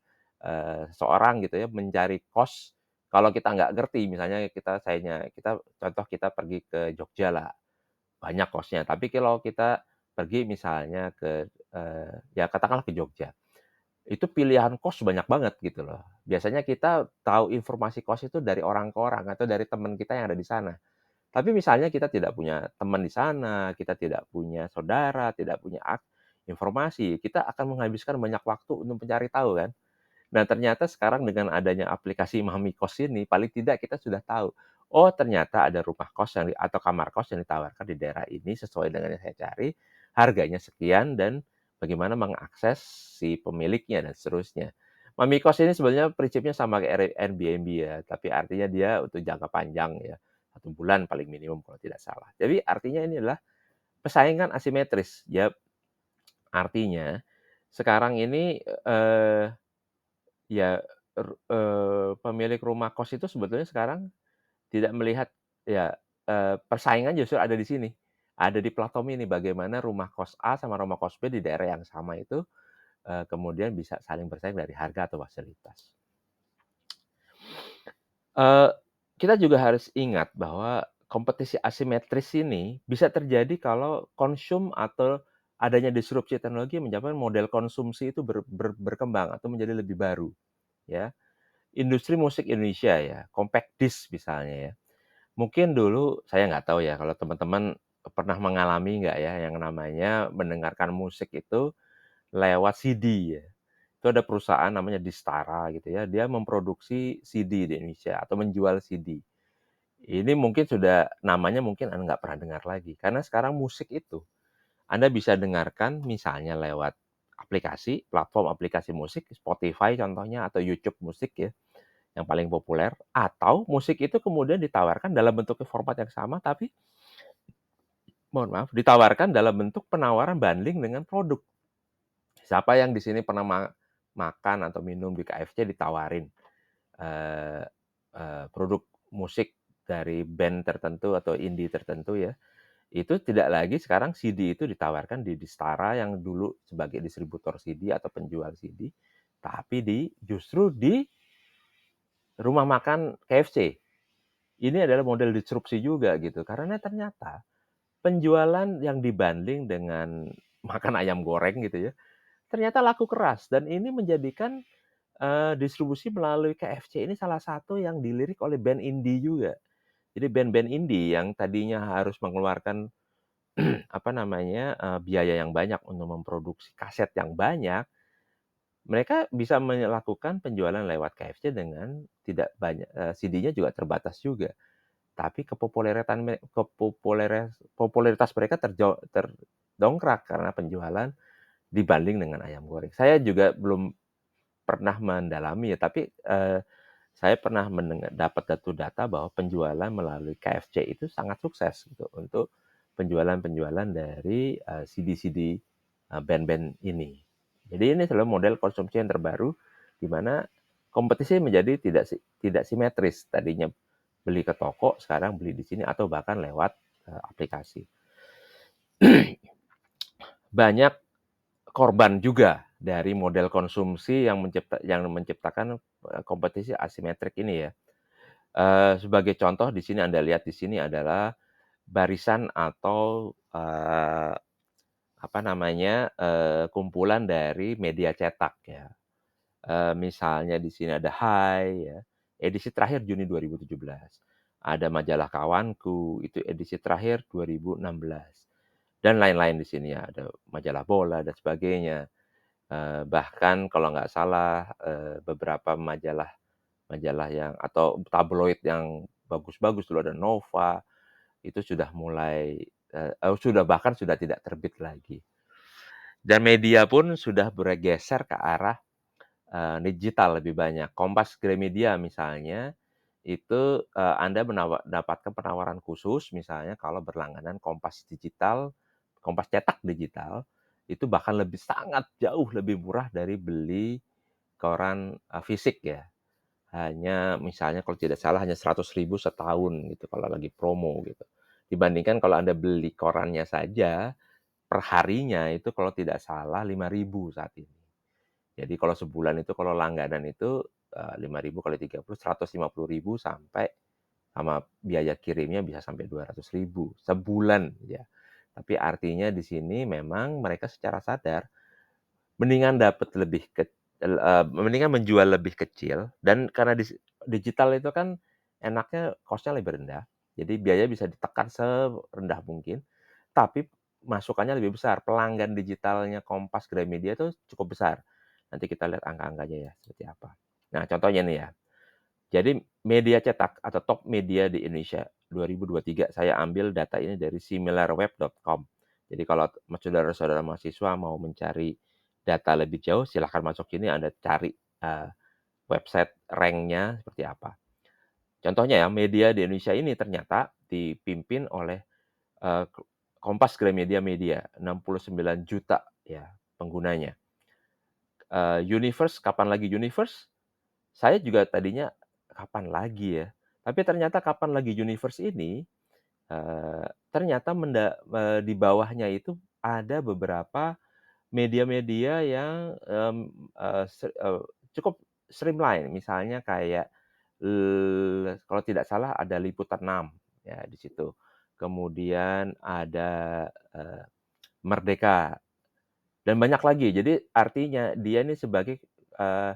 seseorang gitu ya mencari kos, kalau kita nggak ngerti misalnya kita contoh kita pergi ke Jogja lah, banyak kosnya. Tapi kalau kita pergi misalnya ke, ya katakanlah ke Jogja, itu pilihan kos banyak banget gitu loh. Biasanya kita tahu informasi kos itu dari orang ke orang atau dari teman kita yang ada di sana. Tapi misalnya kita tidak punya teman di sana, kita tidak punya saudara, tidak punya informasi, kita akan menghabiskan banyak waktu untuk mencari tahu kan. Nah, ternyata sekarang dengan adanya aplikasi Mami Kos ini, paling tidak kita sudah tahu, oh ternyata ada rumah kos atau kamar kos yang ditawarkan di daerah ini sesuai dengan yang saya cari, harganya sekian dan bagaimana mengakses si pemiliknya dan seterusnya. Mami Kos ini sebenarnya prinsipnya sama kayak Airbnb ya, tapi artinya dia untuk jangka panjang ya, 1 bulan paling minimum kalau tidak salah. Jadi artinya ini adalah persaingan asimetris, ya Artinya sekarang ini, ya, pemilik rumah kos itu sebetulnya sekarang tidak melihat ya, persaingan justru ada di sini, ada di platform ini, bagaimana rumah kos A sama rumah kos B di daerah yang sama itu, kemudian bisa saling bersaing dari harga atau fasilitas. Eee, kita juga harus ingat bahwa kompetisi asimetris ini bisa terjadi kalau atau adanya disrupsi teknologi menyebabkan model konsumsi itu berkembang atau menjadi lebih baru, ya. Industri musik Indonesia ya, compact disc misalnya ya. Mungkin dulu saya nggak tahu ya kalau teman-teman pernah mengalami nggak ya yang namanya mendengarkan musik itu lewat CD ya. Itu ada perusahaan namanya Distara gitu ya, dia memproduksi CD di Indonesia atau menjual CD. Ini mungkin sudah namanya mungkin Anda nggak pernah dengar lagi, karena sekarang musik itu Anda bisa dengarkan misalnya lewat aplikasi, platform aplikasi musik, Spotify contohnya atau YouTube Musik ya, yang paling populer, atau musik itu kemudian ditawarkan dalam bentuk format yang sama, tapi mohon maaf, ditawarkan dalam bentuk penawaran bundling dengan produk. Siapa yang di sini pernah makan atau minum di KFC ditawarin, eee produk musik dari band tertentu atau indie tertentu ya, itu tidak lagi sekarang CD itu ditawarkan di Distara yang dulu sebagai distributor CD atau penjual CD, tapi justru di rumah makan KFC. Ini adalah model disrupsi juga gitu, karena ternyata penjualan yang dibanding dengan makan ayam goreng gitu ya, ternyata laku keras dan ini menjadikan, distribusi melalui KFC ini salah satu yang dilirik oleh band indie juga. Jadi band-band indie yang tadinya harus mengeluarkan, apa namanya, biaya yang banyak untuk memproduksi kaset yang banyak, mereka bisa melakukan penjualan lewat KFC dengan tidak banyak CD-nya juga terbatas juga. Tapi popularitas mereka terdongkrak karena penjualan dibanding dengan ayam goreng. Saya juga belum pernah mendalami ya, tapi, saya pernah dapat data bahwa penjualan melalui KFC itu sangat sukses gitu untuk penjualan-penjualan dari, CD-CD, band-band ini. Jadi ini adalah model konsumsi yang terbaru, di mana kompetisi menjadi tidak simetris. Tadinya beli ke toko, sekarang beli di sini atau bahkan lewat, aplikasi. Banyak korban juga dari model konsumsi yang menciptakan, kompetisi asimetrik ini ya. Sebagai contoh di sini Anda lihat di sini adalah barisan atau, apa namanya, kumpulan dari media cetak ya. Misalnya di sini ada Hai ya, edisi terakhir Juni 2017. Ada majalah Kawanku, itu edisi terakhir 2016. Dan lain-lain di sini ya, ada majalah bola dan sebagainya. Bahkan kalau nggak salah, beberapa majalah majalah yang atau tabloid yang bagus-bagus dulu ada Nova, itu sudah mulai, sudah bahkan sudah tidak terbit lagi. Dan media pun sudah bergeser ke arah, digital lebih banyak. Kompas Gramedia misalnya, itu, Anda dapatkan penawaran khusus misalnya kalau berlangganan Kompas digital, Kompas cetak digital, itu bahkan sangat jauh lebih murah dari beli koran, fisik ya. Hanya misalnya kalau tidak salah hanya 100.000 setahun gitu kalau lagi promo gitu. Dibandingkan kalau Anda beli korannya saja, per harinya itu kalau tidak salah 5.000 saat ini. Jadi kalau sebulan itu kalau langganan itu, 5.000 kali 30, 150.000 sampai sama biaya kirimnya bisa sampai 200.000 sebulan ya. Tapi artinya di sini memang mereka secara sadar mendingan dapat mendingan menjual lebih kecil dan karena digital itu kan enaknya cost-nya lebih rendah, jadi biaya bisa ditekan serendah mungkin, tapi masukannya lebih besar. Pelanggan digitalnya Kompas Gramedia itu cukup besar. Nanti kita lihat angka-angkanya ya seperti apa. Nah contohnya nih ya, jadi media cetak atau top media di Indonesia 2023 saya ambil data ini dari similarweb.com. Jadi kalau saudara-saudara mahasiswa mau mencari data lebih jauh silahkan masuk sini Anda cari, website rank-nya seperti apa. Contohnya ya, media di Indonesia ini ternyata dipimpin oleh, Kompas Gramedia Media, 69 juta ya. penggunanya. Universe, kapan lagi Universe? Saya juga tadinya, kapan lagi ya? Tapi ternyata kapan lagi Universe ini, ternyata di bawahnya itu ada beberapa media-media yang, cukup streamline. Misalnya kayak, kalau tidak salah ada Liputan 6 ya di situ. Kemudian ada, Merdeka, dan banyak lagi. Jadi artinya dia ini sebagai, eee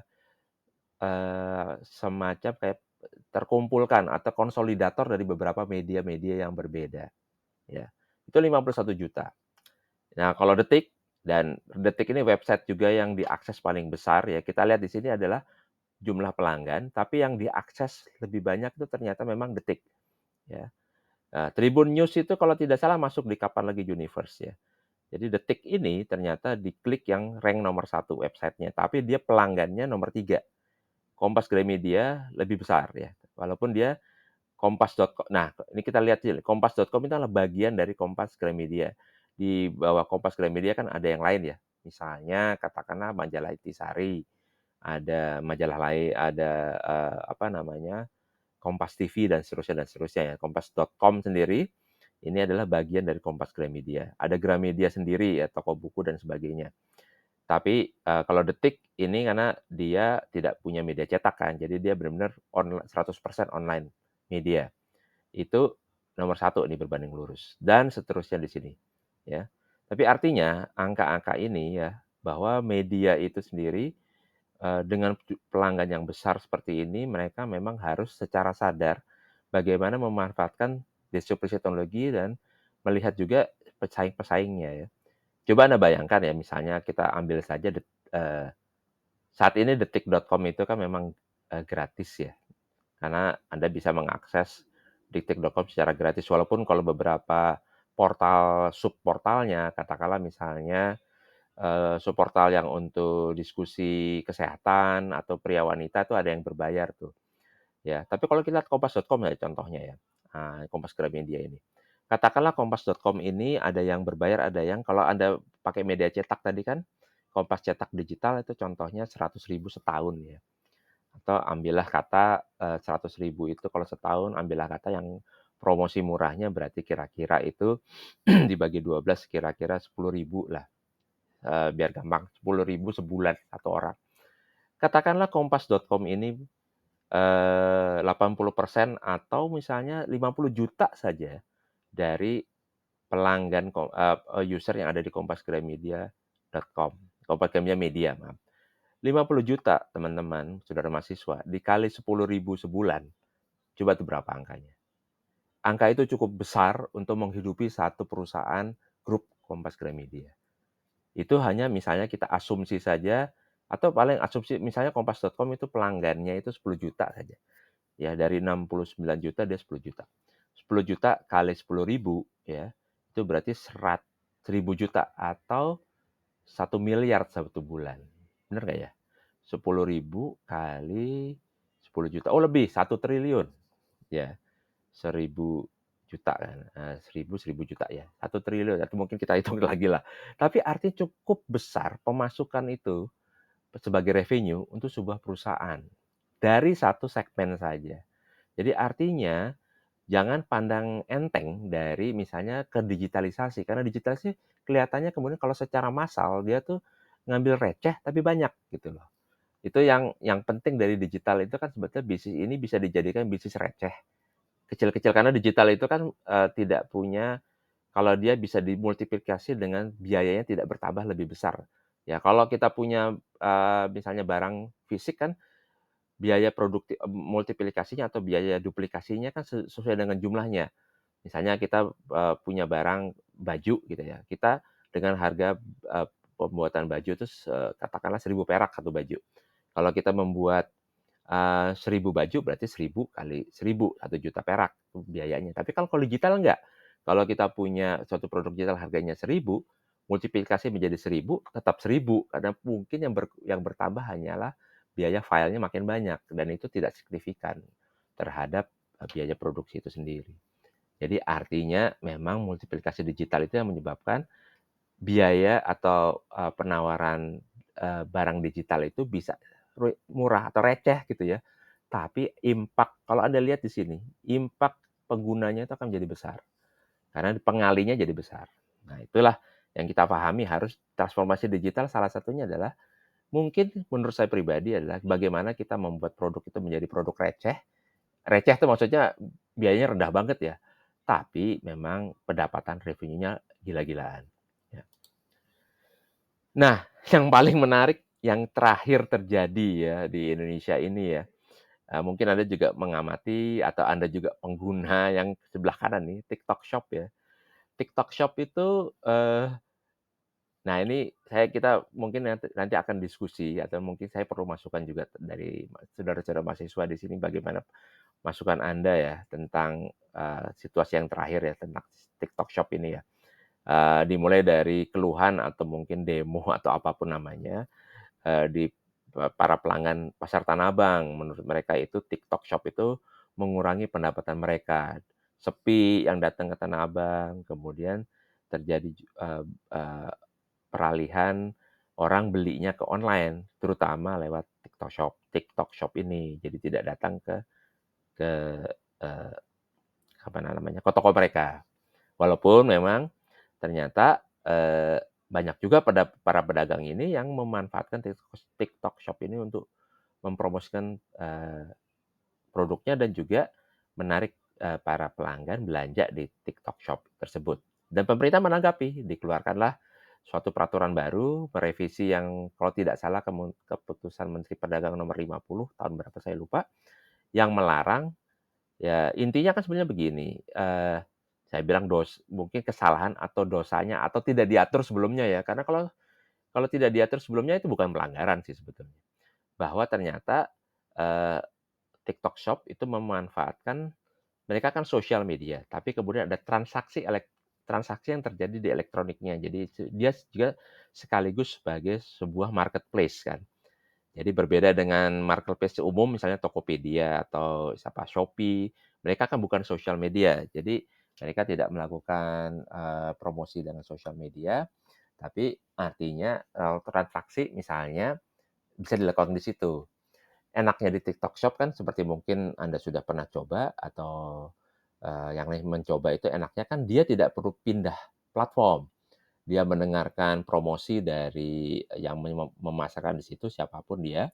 semacam kayak terkumpulkan atau konsolidator dari beberapa media-media yang berbeda, ya. Itu 51 juta. Nah, kalau Detik, dan Detik ini website juga yang diakses paling besar ya, kita lihat di sini adalah jumlah pelanggan, tapi yang diakses lebih banyak itu ternyata memang Detik, ya. Tribun News itu kalau tidak salah masuk di Kapan Lagi Universe ya. Jadi Detik ini ternyata diklik yang rank nomor 1 websitenya, tapi dia pelanggannya nomor 3. Kompas Gramedia lebih besar ya, walaupun dia kompas.com. Nah, ini kita lihat sih, kompas.com itu adalah bagian dari Kompas Gramedia. Di bawah Kompas Gramedia kan ada yang lain ya, misalnya katakanlah majalah Intisari, ada majalah lain, ada, apa namanya, Kompas TV dan seterusnya ya. Kompas.com sendiri, ini adalah bagian dari Kompas Gramedia. Ada Gramedia sendiri ya, toko buku dan sebagainya. Tapi, kalau Detik ini karena dia tidak punya media cetak kan, jadi dia benar-benar 100% online media. Itu nomor 1 nih berbanding lurus, dan seterusnya di sini, ya. Tapi artinya angka-angka ini ya, bahwa media itu sendiri, dengan pelanggan yang besar seperti ini, mereka memang harus secara sadar bagaimana memanfaatkan disrupsi teknologi dan melihat juga pesaing-pesaingnya ya. Coba Anda bayangkan ya, misalnya kita ambil saja eee, saat ini detik.com itu kan memang, gratis ya, karena Anda bisa mengakses detik.com secara gratis, walaupun kalau beberapa portal subportalnya, katakanlah misalnya, subportal yang untuk diskusi kesehatan atau pria wanita itu ada yang berbayar tuh, ya. Tapi kalau kita lihat kompas.com ya contohnya ya, Kompas Gramedia ini. Katakanlah kompas.com ini ada yang berbayar, ada yang kalau Anda pakai media cetak tadi kan, Kompas cetak digital itu contohnya 100.000 setahun ya, atau ambillah kata, 100.000 itu kalau setahun ambillah kata yang promosi murahnya berarti kira-kira itu dibagi 12 kira-kira 10.000 lah, biar gampang, 10.000 sebulan satu orang. Katakanlah kompas.com ini 80% atau misalnya 50 juta saja dari pelanggan user yang ada di kompasgramedia.com, Kompas Gramedia Media, maaf. 50 juta teman-teman, saudara mahasiswa, dikali 10.000 sebulan, coba itu berapa angkanya? Angka itu cukup besar untuk menghidupi satu perusahaan grup Kompas Gramedia. Itu hanya misalnya kita asumsi saja, atau paling asumsi misalnya kompas.com itu pelanggannya itu 10 juta saja. Ya, dari 69 juta dia 10 juta. 10 juta kali 10.000 ya, itu berarti 1.000 juta atau 1 miliar satu bulan. Benar nggak ya? 10.000 kali 10 juta. Oh lebih, 1 triliun. Ya, 1.000 juta kan. 1.000 juta ya. 1 triliun, atau mungkin kita hitung lagi lah. Tapi artinya cukup besar pemasukan itu sebagai revenue untuk sebuah perusahaan. Dari satu segmen saja. Jadi artinya jangan pandang enteng dari misalnya ke digitalisasi, karena digitalisasi kelihatannya kemudian kalau secara massal dia tuh ngambil receh tapi banyak gitu loh. Itu yang penting dari digital itu kan sebetulnya bisnis ini bisa dijadikan bisnis receh, kecil-kecil karena digital itu kan, tidak punya, kalau dia bisa dimultiplikasi dengan biayanya tidak bertambah lebih besar. Ya kalau kita punya, misalnya barang fisik kan biaya multiplikasinya atau biaya duplikasinya kan sesuai dengan jumlahnya. Misalnya kita, punya barang baju gitu ya, kita dengan harga, pembuatan baju itu katakanlah 1.000 perak satu baju. Kalau kita membuat, 1.000 baju berarti 1.000 kali 1.000, 1 juta perak itu biayanya. Tapi kalau digital enggak. Kalau kita punya suatu produk digital harganya 1.000, multiplikasi menjadi 1.000, tetap 1.000, karena mungkin yang bertambah hanyalah biaya filenya makin banyak, dan itu tidak signifikan terhadap, biaya produksi itu sendiri. Jadi artinya memang multiplikasi digital itu yang menyebabkan biaya atau, penawaran, barang digital itu bisa murah atau receh gitu ya, tapi kalau Anda lihat di sini, impact penggunanya itu akan menjadi besar, karena pengalinya jadi besar. Nah, itulah yang kita pahami harus transformasi digital salah satunya adalah mungkin menurut saya pribadi adalah bagaimana kita membuat produk itu menjadi produk receh. Receh itu maksudnya biayanya rendah banget ya, tapi memang pendapatan revenue-nya gila-gilaan, ya. Nah, yang paling menarik yang terakhir terjadi ya di Indonesia ini ya, mungkin Anda juga mengamati atau Anda juga pengguna yang sebelah kanan nih, TikTok Shop ya. TikTok Shop itu, nah ini kita mungkin nanti nanti akan diskusi atau mungkin saya perlu masukan juga dari saudara-saudara mahasiswa di sini bagaimana masukan Anda ya tentang, situasi yang terakhir ya tentang TikTok Shop ini ya. Dimulai dari keluhan atau mungkin demo atau apapun namanya, di para pelanggan pasar Tanah Abang. Menurut mereka itu TikTok Shop itu mengurangi pendapatan mereka. Sepi yang datang ke Tanah Abang, kemudian terjadi eee, peralihan orang belinya ke online, terutama lewat TikTok Shop ini. Jadi tidak datang ke, eee, apa namanya, ke toko mereka. Walaupun memang ternyata, banyak juga para pedagang ini yang memanfaatkan TikTok Shop ini untuk mempromosikan, produknya dan juga menarik, para pelanggan belanja di TikTok Shop tersebut. Dan pemerintah menanggapi, dikeluarkanlah suatu peraturan baru, merevisi yang kalau tidak salah keputusan Menteri Perdagangan nomor 50 tahun berapa saya lupa, yang melarang. Ya, intinya kan sebenarnya begini, saya bilang mungkin kesalahan atau dosanya atau tidak diatur sebelumnya ya, karena kalau kalau tidak diatur sebelumnya itu bukan pelanggaran sih sebetulnya. Bahwa ternyata, eee, TikTok Shop itu memanfaatkan mereka kan sosial media, tapi kemudian ada transaksi yang terjadi di elektroniknya. Jadi dia juga sekaligus sebagai sebuah marketplace kan. Jadi berbeda dengan marketplace umum misalnya Tokopedia atau Shopee, mereka kan bukan sosial media. Jadi mereka tidak melakukan, promosi dengan sosial media, tapi artinya, transaksi misalnya bisa dilakukan di situ. Enaknya di TikTok Shop kan seperti mungkin Anda sudah pernah coba atau, yang lain mencoba itu enaknya kan dia tidak perlu pindah platform. Dia mendengarkan promosi dari yang memasarkan di situ siapapun dia.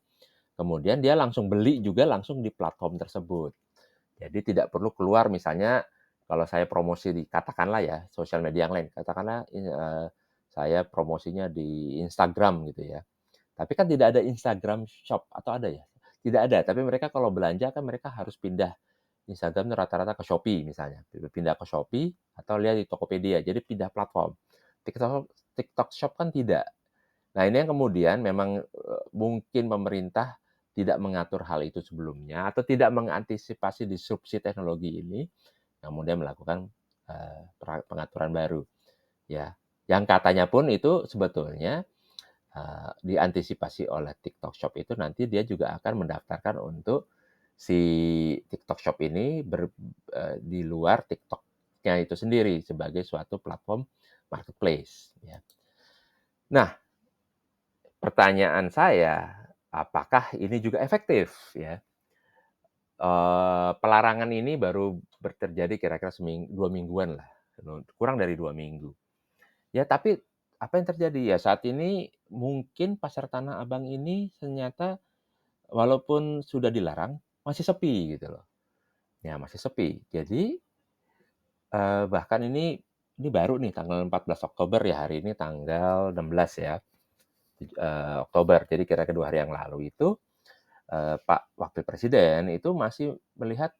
Kemudian dia langsung beli juga langsung di platform tersebut. Jadi tidak perlu keluar misalnya kalau saya promosi di katakanlah ya sosial media yang lain, katakanlah saya promosinya di Instagram gitu ya. Tapi kan tidak ada Instagram Shop atau ada ya? Tidak ada, tapi mereka kalau belanja kan mereka harus pindah Instagram rata-rata ke Shopee misalnya, pindah ke Shopee atau lihat di Tokopedia, jadi pindah platform. TikTok TikTok Shop kan tidak. Nah, ini yang kemudian memang, mungkin pemerintah tidak mengatur hal itu sebelumnya atau tidak mengantisipasi disrupsi teknologi ini, kemudian melakukan, pengaturan baru, ya. Yang katanya pun itu sebetulnya, diantisipasi oleh TikTok Shop itu nanti dia juga akan mendaftarkan untuk si TikTok Shop ini di luar TikTok-nya itu sendiri sebagai suatu platform marketplace, ya. Nah, pertanyaan saya, apakah ini juga efektif ya? Pelarangan ini baru terjadi kira-kira 2 mingguan lah, kurang dari 2 minggu. Ya tapi apa yang terjadi? Ya saat ini mungkin pasar Tanah Abang ini ternyata walaupun sudah dilarang, masih sepi gitu loh. Ya masih sepi. Jadi, bahkan ini baru nih tanggal 14 Oktober ya, hari ini tanggal 16 ya, Oktober. Jadi kira-kira 2 hari yang lalu itu Pak Wakil Presiden itu masih melihat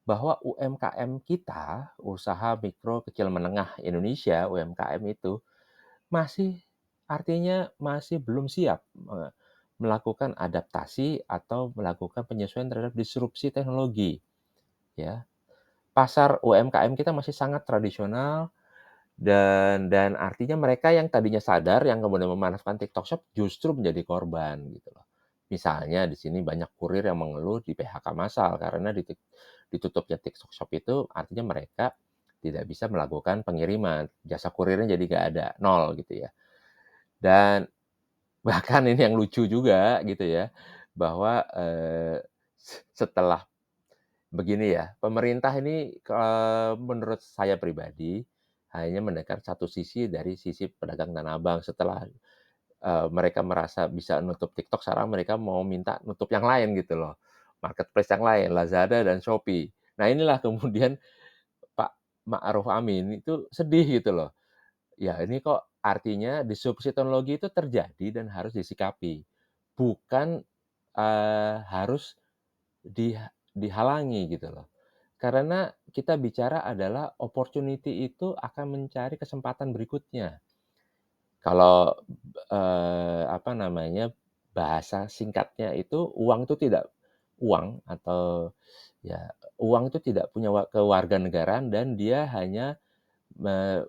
bahwa UMKM kita, usaha mikro kecil menengah Indonesia, UMKM itu masih artinya masih belum siap melakukan adaptasi atau melakukan penyesuaian terhadap disrupsi teknologi, ya. Pasar UMKM kita masih sangat tradisional dan artinya mereka yang tadinya sadar, yang kemudian memanfaatkan TikTok Shop justru menjadi korban gitu loh. Misalnya di sini banyak kurir yang mengeluh di PHK massal karena ditutupnya TikTok Shop itu artinya mereka tidak bisa melakukan pengiriman, jasa kurirnya jadi nggak ada, nol gitu ya. Dan bahkan ini yang lucu juga gitu ya, bahwa, setelah begini ya, pemerintah ini, menurut saya pribadi, hanya mendengar satu sisi dari sisi pedagang Tanah Abang. Setelah, mereka merasa bisa nutup TikTok, sekarang mereka mau minta nutup yang lain gitu loh, marketplace yang lain, Lazada dan Shopee. Nah inilah kemudian Pak Ma'ruf Amin itu sedih gitu loh. Ya ini kok artinya disrupsi teknologi itu terjadi dan harus disikapi, bukan, harus dihalangi gitu loh. Karena kita bicara adalah opportunity itu akan mencari kesempatan berikutnya. Kalau, apa namanya, bahasa singkatnya itu uang itu tidak uang atau ya uang itu tidak punya kewarganegaraan dan dia hanya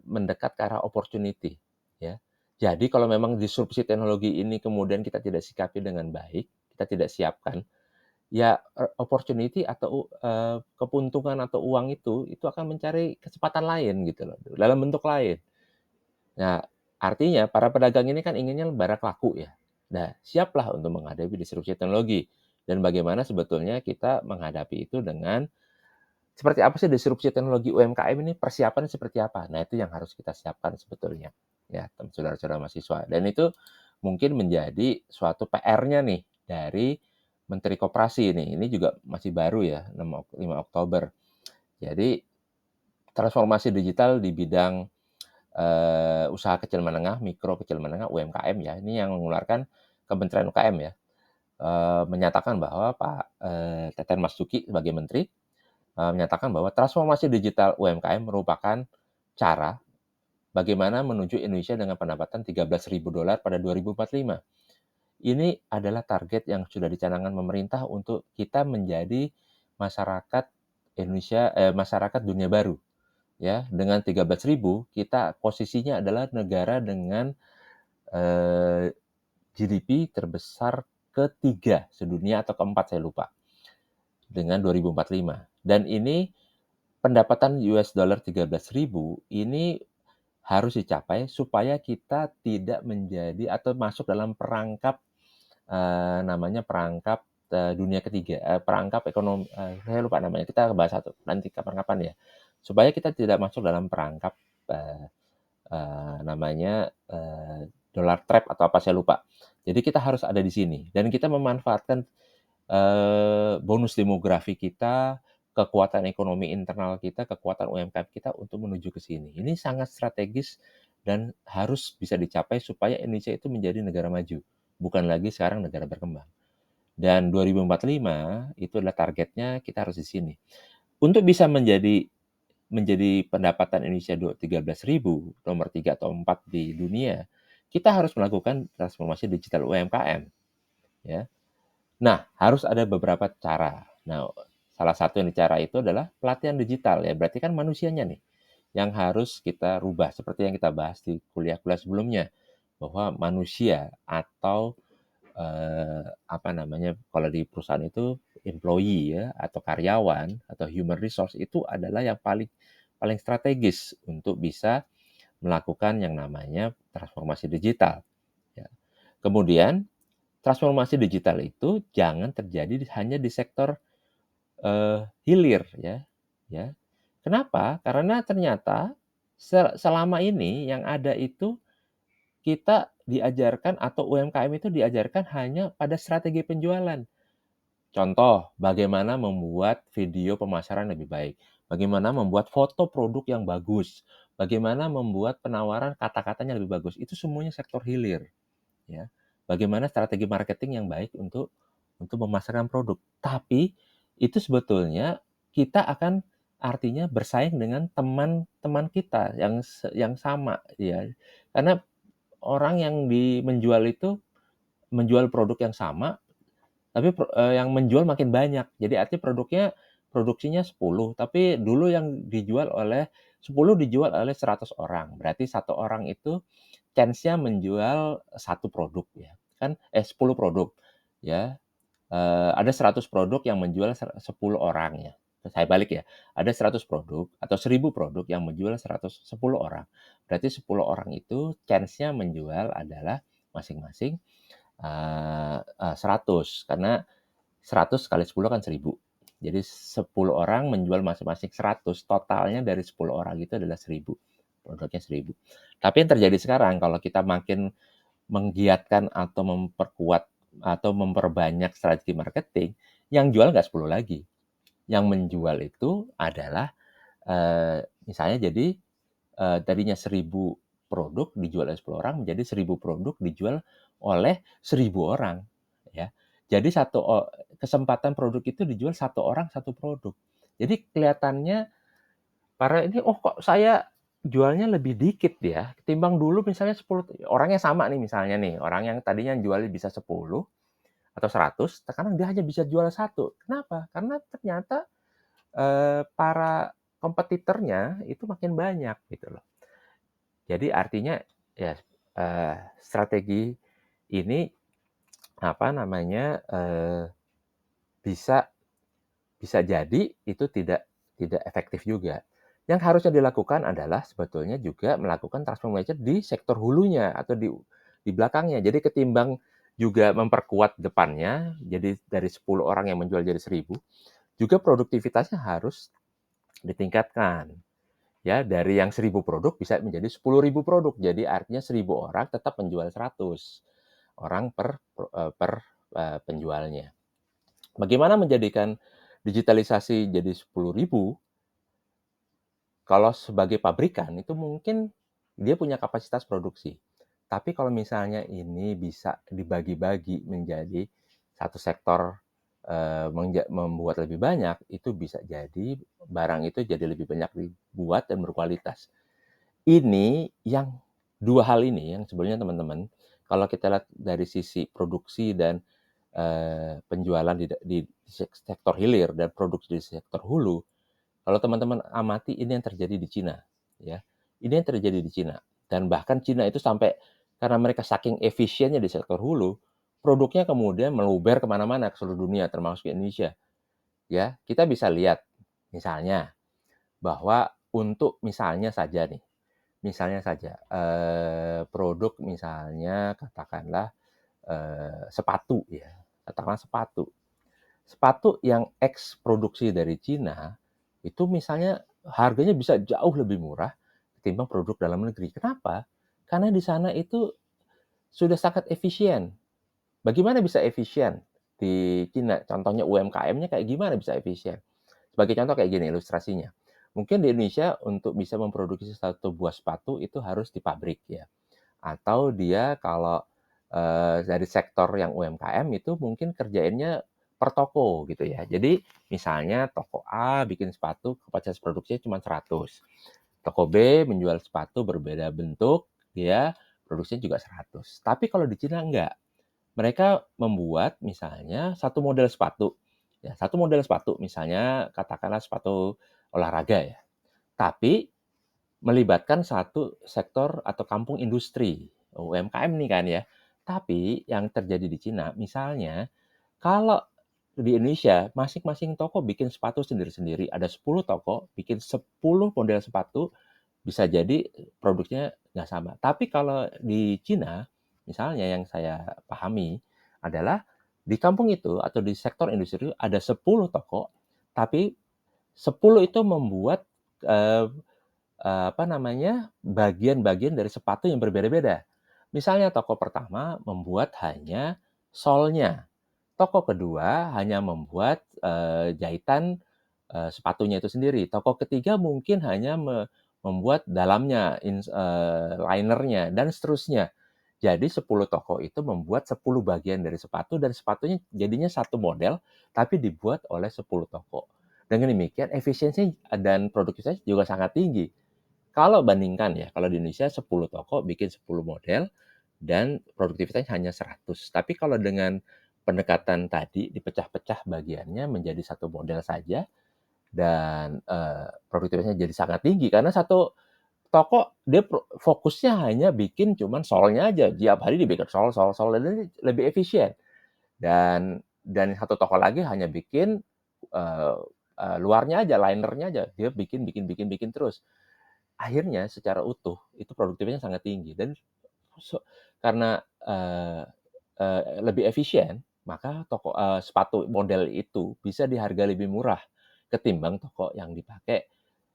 mendekat ke arah opportunity, ya. Jadi kalau memang disrupsi teknologi ini kemudian kita tidak sikapi dengan baik, kita tidak siapkan, ya opportunity atau keuntungan atau uang itu akan mencari kesempatan lain gitu loh, dalam bentuk lain. Nah, artinya para pedagang ini kan inginnya barang laku ya. Nah, siaplah untuk menghadapi disrupsi teknologi dan bagaimana sebetulnya kita menghadapi itu dengan seperti apa sih disrupsi teknologi UMKM ini, persiapan seperti apa? Nah, itu yang harus kita siapkan sebetulnya, ya, saudara-saudara mahasiswa. Dan itu mungkin menjadi suatu PR-nya nih dari Menteri Koperasi ini. Ini juga masih baru ya, 5 Oktober. Jadi transformasi digital di bidang usaha kecil menengah, mikro kecil menengah, UMKM ya, ini yang mengeluarkan Kementerian UKM ya, menyatakan bahwa Pak Teten Mas Duki sebagai menteri menyatakan bahwa transformasi digital UMKM merupakan cara bagaimana menuju Indonesia dengan pendapatan $13.000 pada 2045. Ini adalah target yang sudah dicanangkan pemerintah untuk kita menjadi masyarakat Indonesia, masyarakat dunia baru. Ya, dengan 13.000 kita posisinya adalah negara dengan GDP terbesar ketiga sedunia atau keempat saya lupa dengan 2045. Dan ini pendapatan US dollar 13.000 ini harus dicapai supaya kita tidak menjadi atau masuk dalam perangkap namanya perangkap dunia ketiga, perangkap ekonomi, saya lupa namanya. Kita bahas satu nanti kapan-kapan ya. Supaya kita tidak masuk dalam perangkap namanya dollar trap atau apa saya lupa. Jadi kita harus ada di sini dan kita memanfaatkan bonus demografi kita, kekuatan ekonomi internal kita, kekuatan UMKM kita untuk menuju ke sini. Ini sangat strategis dan harus bisa dicapai supaya Indonesia itu menjadi negara maju, bukan lagi sekarang negara berkembang. Dan 2045 itu adalah targetnya kita harus di sini. Untuk bisa menjadi pendapatan Indonesia 13.000, nomor 3 atau 4 di dunia, kita harus melakukan transformasi digital UMKM, ya. Nah, harus ada beberapa cara. Nah, salah satu yang cara itu adalah pelatihan digital ya, berarti kan manusianya nih yang harus kita rubah seperti yang kita bahas di kuliah-kuliah sebelumnya, bahwa manusia atau apa namanya, kalau di perusahaan itu employee ya atau karyawan atau human resource itu adalah yang paling paling strategis untuk bisa melakukan yang namanya transformasi digital, ya. Kemudian transformasi digital itu jangan terjadi hanya di sektor, hilir ya. Kenapa? Karena ternyata selama ini yang ada itu kita diajarkan atau UMKM itu diajarkan hanya pada strategi penjualan. Contoh, bagaimana membuat video pemasaran lebih baik, bagaimana membuat foto produk yang bagus, bagaimana membuat penawaran kata-katanya lebih bagus, itu semuanya sektor hilir, ya. Bagaimana strategi marketing yang baik untuk memasarkan produk. Tapi itu sebetulnya kita akan artinya bersaing dengan teman-teman kita yang sama, ya. Karena orang yang menjual itu menjual produk yang sama tapi yang menjual makin banyak. Jadi artinya produksinya 10, tapi dulu yang dijual oleh 10 dijual oleh 100 orang. Berarti satu orang itu chance-nya menjual satu produk ya, kan 10 produk ya, ada 100 produk yang menjual 10 orang ya. saya balik ya, ada 100 produk atau 1.000 produk yang menjual 10 orang. Berarti 10 orang itu chance-nya menjual adalah masing-masing 100, karena 100 kali 10 kan 1.000. Jadi 10 orang menjual masing-masing 100, totalnya dari 10 orang itu adalah 1.000. Produknya 1.000. Tapi yang terjadi sekarang kalau kita makin menggiatkan atau memperkuat atau memperbanyak strategi marketing, yang jual nggak 10 lagi. Yang menjual itu adalah misalnya jadi tadinya 1.000 produk dijual oleh 10 orang menjadi 1.000 produk dijual oleh 1.000 orang, ya. Jadi kesempatan produk itu dijual satu orang satu produk. Jadi kelihatannya para ini, oh kok saya jualnya lebih dikit ya, ketimbang dulu misalnya 10 orangnya sama nih misalnya nih, orang yang tadinya jualnya bisa 10 atau 100, sekarang dia hanya bisa jual satu. Kenapa? Karena ternyata para kompetitornya itu makin banyak gitu loh. Jadi artinya ya strategi ini apa namanya bisa bisa jadi itu tidak efektif juga. Yang harusnya dilakukan adalah sebetulnya juga melakukan transformation di sektor hulunya atau di belakangnya. Jadi ketimbang juga memperkuat depannya, jadi dari 10 orang yang menjual jadi 1.000, juga produktivitasnya harus ditingkatkan. Ya, dari yang 1.000 produk bisa menjadi 10.000 produk. Jadi artinya 1.000 orang tetap menjual 100 orang penjualnya. Bagaimana menjadikan digitalisasi jadi 10.000? Kalau sebagai pabrikan itu mungkin dia punya kapasitas produksi. Tapi kalau misalnya ini bisa dibagi-bagi menjadi satu sektor membuat lebih banyak, itu bisa jadi barang itu jadi lebih banyak dibuat dan berkualitas. Ini yang dua hal ini yang sebenarnya teman-teman, kalau kita lihat dari sisi produksi dan penjualan di sektor hilir dan produksi di sektor hulu, kalau teman-teman amati ini yang terjadi di Cina, ya. Ini yang terjadi di Cina. Dan bahkan Cina itu sampai karena mereka saking efisiennya di sektor hulu, produknya kemudian meluber kemana-mana ke seluruh dunia, termasuk Indonesia. Ya, kita bisa lihat misalnya bahwa untuk misalnya saja produk misalnya katakanlah sepatu ya, katakanlah sepatu. Sepatu yang eks produksi dari Cina, itu misalnya harganya bisa jauh lebih murah ketimbang produk dalam negeri. Kenapa? Karena di sana itu sudah sangat efisien. Bagaimana bisa efisien di Cina? Contohnya UMKM-nya kayak gimana bisa efisien? Sebagai contoh kayak gini ilustrasinya. Mungkin di Indonesia untuk bisa memproduksi satu buah sepatu itu harus di pabrik ya. Atau dia kalau dari sektor yang UMKM itu mungkin kerjainnya per toko gitu ya. Jadi misalnya toko A bikin sepatu kapasitas produksinya cuma 100. Toko B menjual sepatu berbeda bentuk, dia produksinya juga 100. Tapi kalau di Cina enggak. Mereka membuat misalnya satu model sepatu. Ya, satu model sepatu misalnya katakanlah sepatu olahraga ya. Tapi melibatkan satu sektor atau kampung industri, UMKM nih kan ya. Tapi yang terjadi di Cina, misalnya kalau di Indonesia masing-masing toko bikin sepatu sendiri-sendiri, ada 10 toko bikin 10 model sepatu, bisa jadi produknya nggak sama. Tapi kalau di Cina, misalnya yang saya pahami adalah di kampung itu atau di sektor industri ada 10 toko, tapi 10 itu membuat eh, apa namanya, bagian-bagian dari sepatu yang berbeda-beda. Misalnya toko pertama membuat hanya solnya, toko kedua hanya membuat jahitan sepatunya itu sendiri, toko ketiga mungkin hanya membuat dalamnya, linernya, dan seterusnya. Jadi 10 toko itu membuat 10 bagian dari sepatu dan sepatunya jadinya satu model, tapi dibuat oleh 10 toko. Dengan demikian efisiensi dan produktivitas juga sangat tinggi. Kalau bandingkan ya, kalau di Indonesia 10 toko bikin 10 model dan produktivitasnya hanya 100. Tapi kalau dengan pendekatan tadi dipecah-pecah bagiannya menjadi satu model saja dan produktivitasnya jadi sangat tinggi karena satu toko dia fokusnya hanya bikin cuman solnya aja. Tiap hari dibikin sol dan lebih efisien. Dan satu toko lagi hanya bikin luarnya aja, linernya aja, dia bikin terus. Akhirnya secara utuh itu produktivitasnya sangat tinggi dan karena lebih efisien, maka sepatu model itu bisa di harga lebih murah ketimbang toko yang dipakai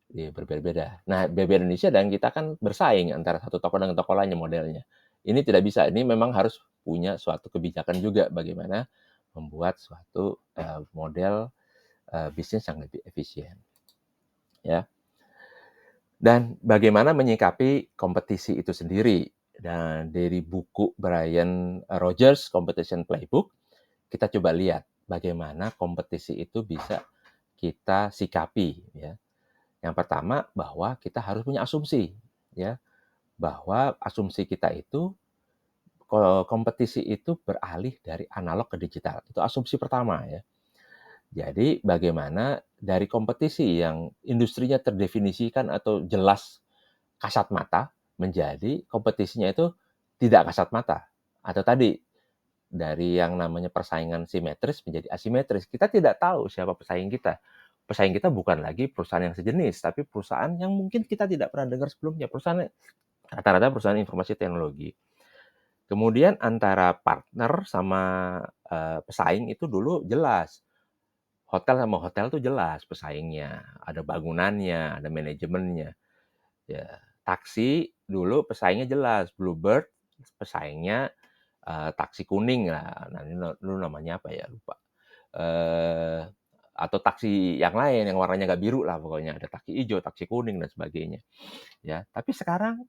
berbeda-beda. Nah, BB Indonesia dan kita kan bersaing antara satu toko dengan toko lainnya modelnya. Ini tidak bisa. Ini memang harus punya suatu kebijakan juga bagaimana membuat suatu model bisnis yang lebih efisien. Ya. Dan bagaimana menyikapi kompetisi itu sendiri. Dan dari buku Brian Rogers, Competition Playbook, kita coba lihat bagaimana kompetisi itu bisa kita sikapi. Ya. Yang pertama, bahwa kita harus punya asumsi. Ya, bahwa asumsi kita itu kompetisi itu beralih dari analog ke digital. Itu asumsi pertama ya. Jadi bagaimana dari kompetisi yang industrinya terdefinisikan atau jelas kasat mata menjadi kompetisinya itu tidak kasat mata. Atau tadi dari yang namanya persaingan simetris menjadi asimetris. Kita tidak tahu siapa pesaing kita. Pesaing kita bukan lagi perusahaan yang sejenis, tapi perusahaan yang mungkin kita tidak pernah dengar sebelumnya. Perusahaan rata-rata perusahaan informasi teknologi. Kemudian antara partner sama pesaing itu dulu jelas. Hotel sama hotel tuh jelas pesaingnya, ada bangunannya, ada manajemennya. Ya, taksi dulu pesaingnya jelas, Bluebird pesaingnya taksi kuning lah. Nah, ini dulu namanya apa ya lupa. Atau taksi yang lain yang warnanya nggak biru lah pokoknya, ada taksi hijau, taksi kuning dan sebagainya. Ya, tapi sekarang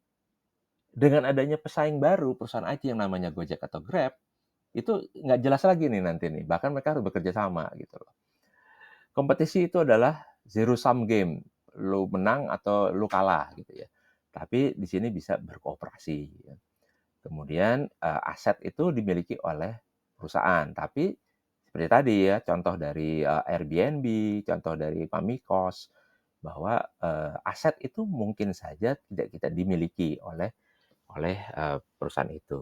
dengan adanya pesaing baru perusahaan IT yang namanya Gojek atau Grab, itu nggak jelas lagi nih nanti nih. Bahkan mereka harus bekerja sama gitu loh. Kompetisi itu adalah zero sum game. Lu menang atau lu kalah gitu ya. Tapi di sini bisa berkooperasi. Ya. Kemudian aset itu dimiliki oleh perusahaan. Tapi seperti tadi ya, contoh dari Airbnb, contoh dari Pamikos, bahwa aset itu mungkin saja tidak kita dimiliki oleh perusahaan itu.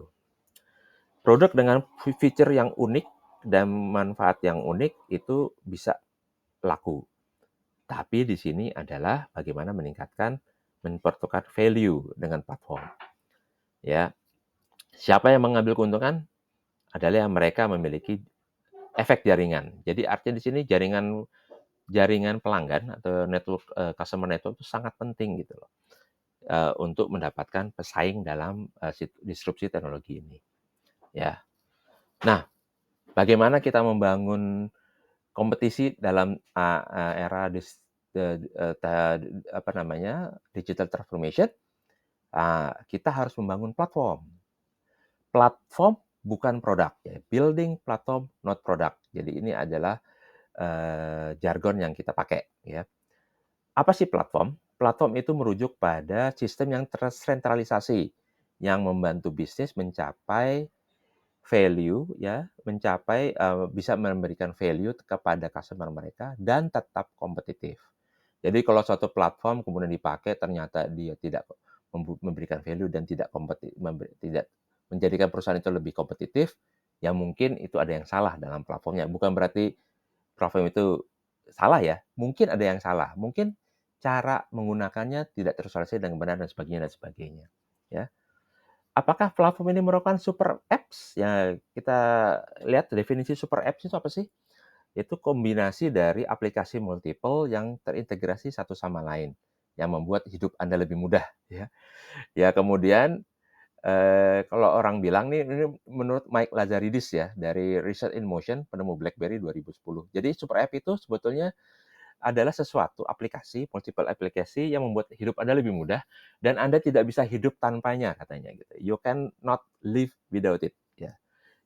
Produk dengan feature yang unik dan manfaat yang unik itu bisa laku. Tapi di sini adalah bagaimana mempertukar value dengan platform. Ya, siapa yang mengambil keuntungan adalah yang mereka memiliki efek jaringan. Jadi artinya di sini jaringan pelanggan atau network customer network itu sangat penting gitu loh untuk mendapatkan pesaing dalam disrupsi teknologi ini. Ya. Nah, bagaimana kita membangun kompetisi dalam era digital transformation? Kita harus membangun platform. Platform bukan produk, ya. Building platform, not product. Jadi ini adalah jargon yang kita pakai, ya. Apa sih platform? Platform itu merujuk pada sistem yang tersentralisasi yang membantu bisnis mencapai value ya, bisa memberikan value kepada customer mereka dan tetap kompetitif. Jadi kalau suatu platform kemudian dipakai ternyata dia tidak memberikan value dan tidak menjadikan perusahaan itu lebih kompetitif, ya mungkin itu ada yang salah dalam platformnya. Bukan berarti platform itu salah ya, mungkin ada yang salah. Mungkin cara menggunakannya tidak tersosialisasi dengan benar dan sebagainya, ya. Apakah platform ini merupakan super apps? Ya, kita lihat definisi super apps itu apa sih? Itu kombinasi dari aplikasi multiple yang terintegrasi satu sama lain, yang membuat hidup Anda lebih mudah, ya. Ya, kemudian kalau orang bilang nih, ini menurut Mike Lazaridis ya, dari Research in Motion, penemu BlackBerry 2010. Jadi super app itu sebetulnya adalah sesuatu aplikasi, multiple aplikasi yang membuat hidup Anda lebih mudah dan Anda tidak bisa hidup tanpanya katanya gitu. You can not live without it. Ya.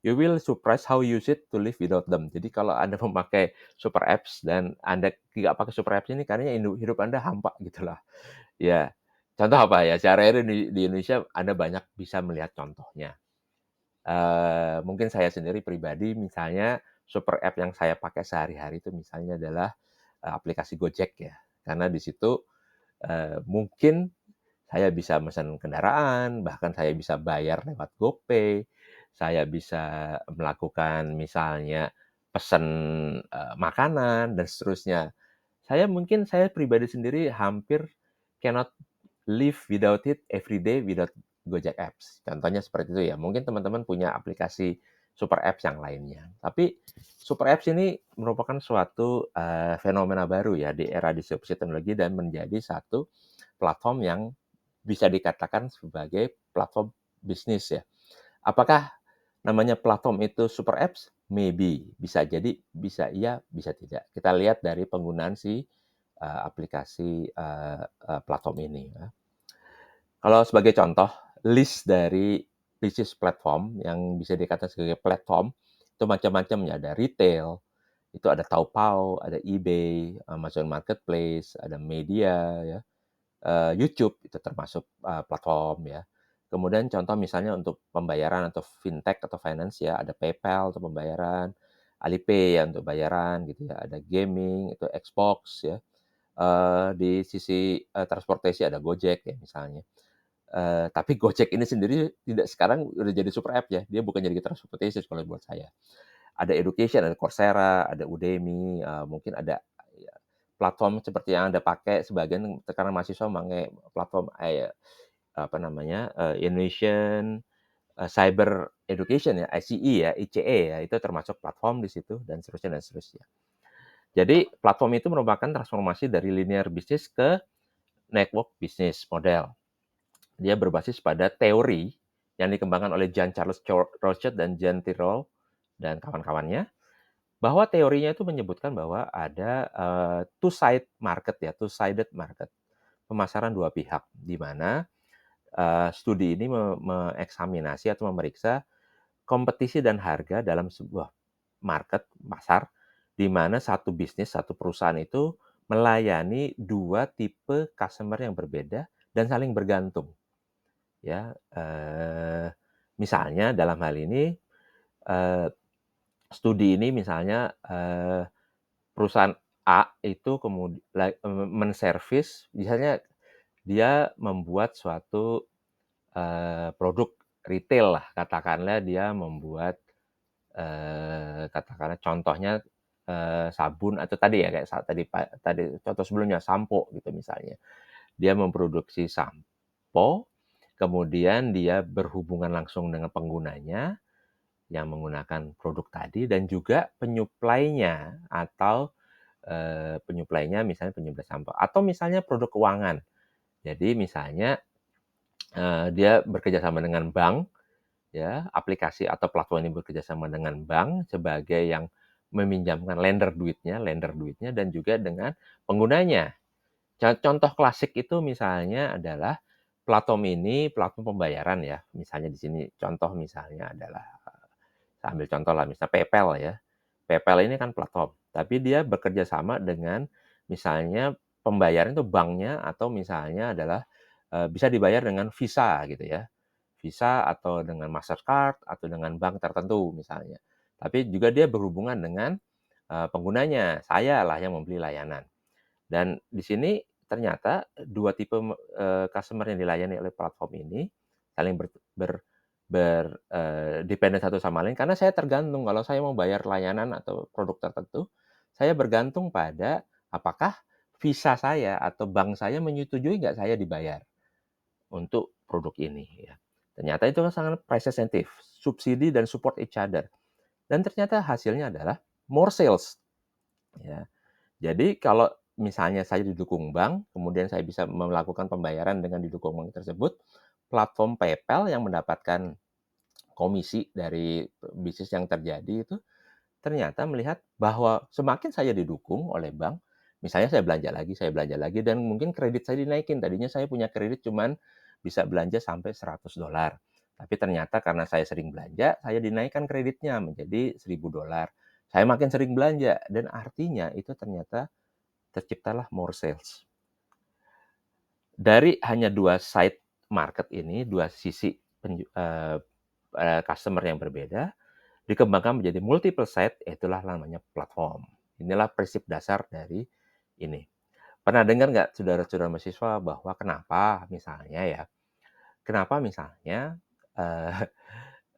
You will surprise how you use it to live without them. Jadi kalau Anda memakai super apps dan Anda tidak pakai super apps ini, karena hidup Anda hampa gitulah. Ya. Contoh apa ya? Sehari-hari di Indonesia Anda banyak bisa melihat contohnya. Mungkin saya sendiri pribadi misalnya super app yang saya pakai sehari-hari itu misalnya adalah aplikasi Gojek ya. Karena di situ mungkin saya bisa pesan kendaraan, bahkan saya bisa bayar lewat GoPay, saya bisa melakukan misalnya pesan makanan dan seterusnya. Saya pribadi sendiri hampir cannot live without it every day without Gojek Apps. Contohnya seperti itu ya. Mungkin teman-teman punya aplikasi super apps yang lainnya. Tapi super apps ini merupakan suatu fenomena baru ya di era disrupsi teknologi dan menjadi satu platform yang bisa dikatakan sebagai platform bisnis ya. Apakah namanya platform itu super apps? Maybe, bisa jadi, bisa iya, bisa tidak. Kita lihat dari penggunaan si aplikasi platform ini. Ya. Kalau sebagai contoh, list dari bisnis platform yang bisa dikatakan sebagai platform itu macam-macam ya. Ada retail, itu ada Taobao, ada eBay, Amazon Marketplace, ada media, ya, YouTube itu termasuk platform ya. Kemudian contoh misalnya untuk pembayaran atau fintech atau finance ya, ada PayPal untuk pembayaran, Alipay ya untuk bayaran gitu ya, ada gaming itu Xbox ya. Di sisi transportasi ada Gojek ya misalnya. Tapi Gojek ini sendiri tidak sekarang udah jadi super app ya, dia bukan jadi transportasi kalau buat saya. Ada education, ada Coursera, ada Udemy, mungkin ada ya, platform seperti yang Anda pakai, sebagian sekarang mahasiswa pakai platform apa namanya, Indonesian Cyber Education ya, ICE ya, ICE ya, itu termasuk platform di situ dan seterusnya dan seterusnya. Jadi platform itu merupakan transformasi dari linear bisnis ke network business model. Dia berbasis pada teori yang dikembangkan oleh Jean Charles Rothschild dan Jean Tirole dan kawan-kawannya, bahwa teorinya itu menyebutkan bahwa ada two-side market ya, two-sided market, pemasaran dua pihak, di mana studi ini mengeksaminasi atau memeriksa kompetisi dan harga dalam sebuah market, pasar, di mana satu bisnis, satu perusahaan itu melayani dua tipe customer yang berbeda dan saling bergantung. Ya, misalnya dalam hal ini eh, studi ini misalnya perusahaan A itu kemudian menservis, misalnya dia membuat suatu produk retail lah, katakanlah dia membuat katakanlah contohnya sabun atau tadi ya kayak tadi contoh sebelumnya sampo gitu misalnya. Dia memproduksi sampo, kemudian dia berhubungan langsung dengan penggunanya yang menggunakan produk tadi dan juga penyuplainya atau penyuplainya misalnya penyuplai sampo atau misalnya produk keuangan. Jadi misalnya dia bekerja sama dengan bank ya, aplikasi atau platform ini bekerja sama dengan bank sebagai yang meminjamkan lender duitnya dan juga dengan penggunanya. Contoh klasik itu misalnya adalah platform ini platform pembayaran ya. Misalnya di sini contoh misalnya adalah saya ambil contoh lah misalnya PayPal ya. PayPal ini kan platform, tapi dia bekerja sama dengan misalnya pembayaran itu banknya atau misalnya adalah bisa dibayar dengan Visa gitu ya. Visa atau dengan Mastercard atau dengan bank tertentu misalnya. Tapi juga dia berhubungan dengan penggunanya, saya lah yang membeli layanan. Dan di sini ternyata dua tipe customer yang dilayani oleh platform ini saling dependen satu sama lain karena saya tergantung kalau saya mau bayar layanan atau produk tertentu, saya bergantung pada apakah visa saya atau bank saya menyetujui nggak saya dibayar untuk produk ini ya. Ternyata itu kan sangat price sensitive, subsidi dan support each other. Dan ternyata hasilnya adalah more sales ya. Jadi kalau misalnya saya didukung bank, kemudian saya bisa melakukan pembayaran dengan didukung bank tersebut, platform PayPal yang mendapatkan komisi dari bisnis yang terjadi itu ternyata melihat bahwa semakin saya didukung oleh bank, misalnya saya belanja lagi dan mungkin kredit saya dinaikin. Tadinya saya punya kredit cuman bisa belanja sampai $100. Tapi ternyata karena saya sering belanja, saya dinaikkan kreditnya menjadi $1.000. Saya makin sering belanja dan artinya itu ternyata terciptalah more sales. Dari hanya dua side market ini, dua sisi customer yang berbeda, dikembangkan menjadi multiple site, itulah namanya platform. Inilah prinsip dasar dari ini. Pernah dengar nggak saudara-saudara mahasiswa bahwa kenapa misalnya eh,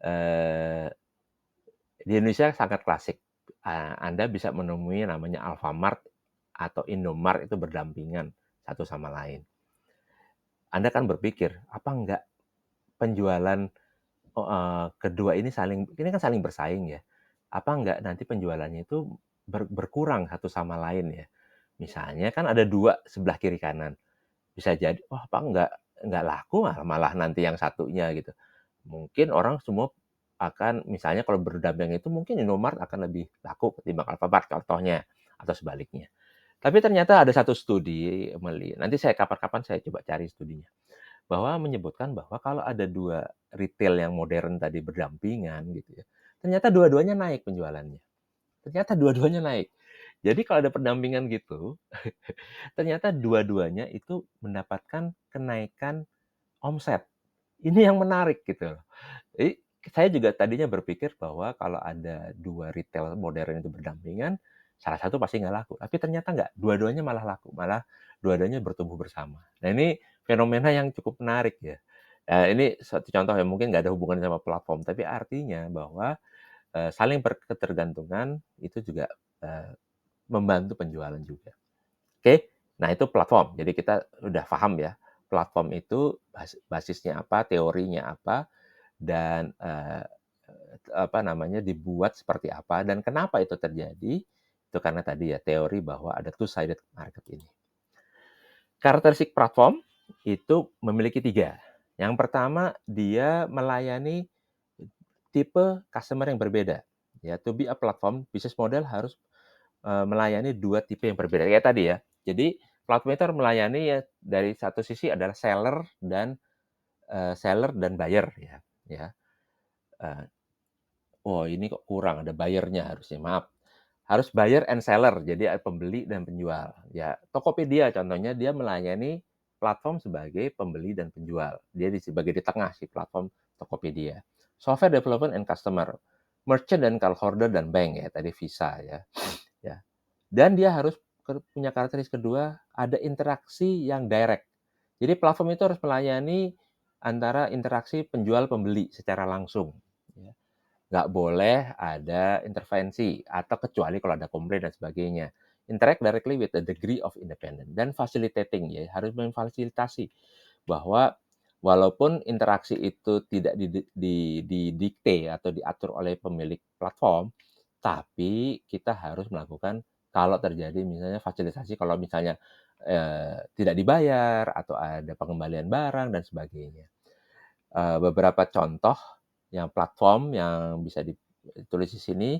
eh, di Indonesia sangat klasik, Anda bisa menemui namanya Alfamart atau Indomart itu berdampingan satu sama lain. Anda kan berpikir, apa enggak penjualan kedua ini kan saling bersaing ya. Apa enggak nanti penjualannya itu berkurang satu sama lain ya? Misalnya kan ada dua sebelah kiri kanan. Bisa jadi, wah apa enggak laku malah nanti yang satunya gitu. Mungkin orang semua akan misalnya kalau berdampingan itu mungkin Indomart akan lebih laku ketimbang Alfamart contohnya atau sebaliknya. Tapi ternyata ada satu studi nanti kapan-kapan saya coba cari studinya, bahwa menyebutkan bahwa kalau ada dua retail yang modern tadi berdampingan gitu ya, ternyata dua-duanya naik penjualannya. Ternyata dua-duanya naik. Jadi kalau ada pendampingan gitu, ternyata dua-duanya itu mendapatkan kenaikan omset. Ini yang menarik gitu loh. Jadi saya juga tadinya berpikir bahwa kalau ada dua retail modern itu berdampingan, salah satu pasti nggak laku. Tapi ternyata nggak, dua-duanya malah laku, malah dua-duanya bertumbuh bersama. Nah ini fenomena yang cukup menarik ya. Ini satu contoh yang mungkin nggak ada hubungannya sama platform, tapi artinya bahwa saling berketergantungan itu juga membantu penjualan juga. Oke, nah itu platform. Jadi kita udah paham ya, platform itu basisnya apa, teorinya apa, dan apa namanya dibuat seperti apa dan kenapa itu terjadi. Itu karena tadi ya teori bahwa ada two sided market ini. Karakteristik platform itu memiliki tiga. Yang pertama, dia melayani tipe customer yang berbeda. Ya, to be a platform, bisnis model harus melayani dua tipe yang berbeda. Kayak tadi ya. Jadi platform itu harus melayani ya dari satu sisi adalah seller dan buyer ya. Ya. Uh, oh ini kok kurang ada buyernya harusnya maaf. Harus buyer and seller, jadi ada pembeli dan penjual. Ya, Tokopedia contohnya dia melayani platform sebagai pembeli dan penjual. Dia sebagai di tengah si platform Tokopedia. Software development and customer, merchant dan cardholder dan bank ya tadi Visa ya. Ya. Dan dia harus punya karakteristik kedua, ada interaksi yang direct. Jadi platform itu harus melayani antara interaksi penjual pembeli secara langsung. Ya. Nggak boleh ada intervensi atau kecuali kalau ada komplain dan sebagainya. Interact directly with the degree of independence dan facilitating ya harus memfasilitasi bahwa walaupun interaksi itu tidak didikte atau diatur oleh pemilik platform, tapi kita harus melakukan kalau terjadi misalnya fasilitasi kalau misalnya tidak dibayar atau ada pengembalian barang dan sebagainya. Beberapa contoh yang platform yang bisa ditulis di sini,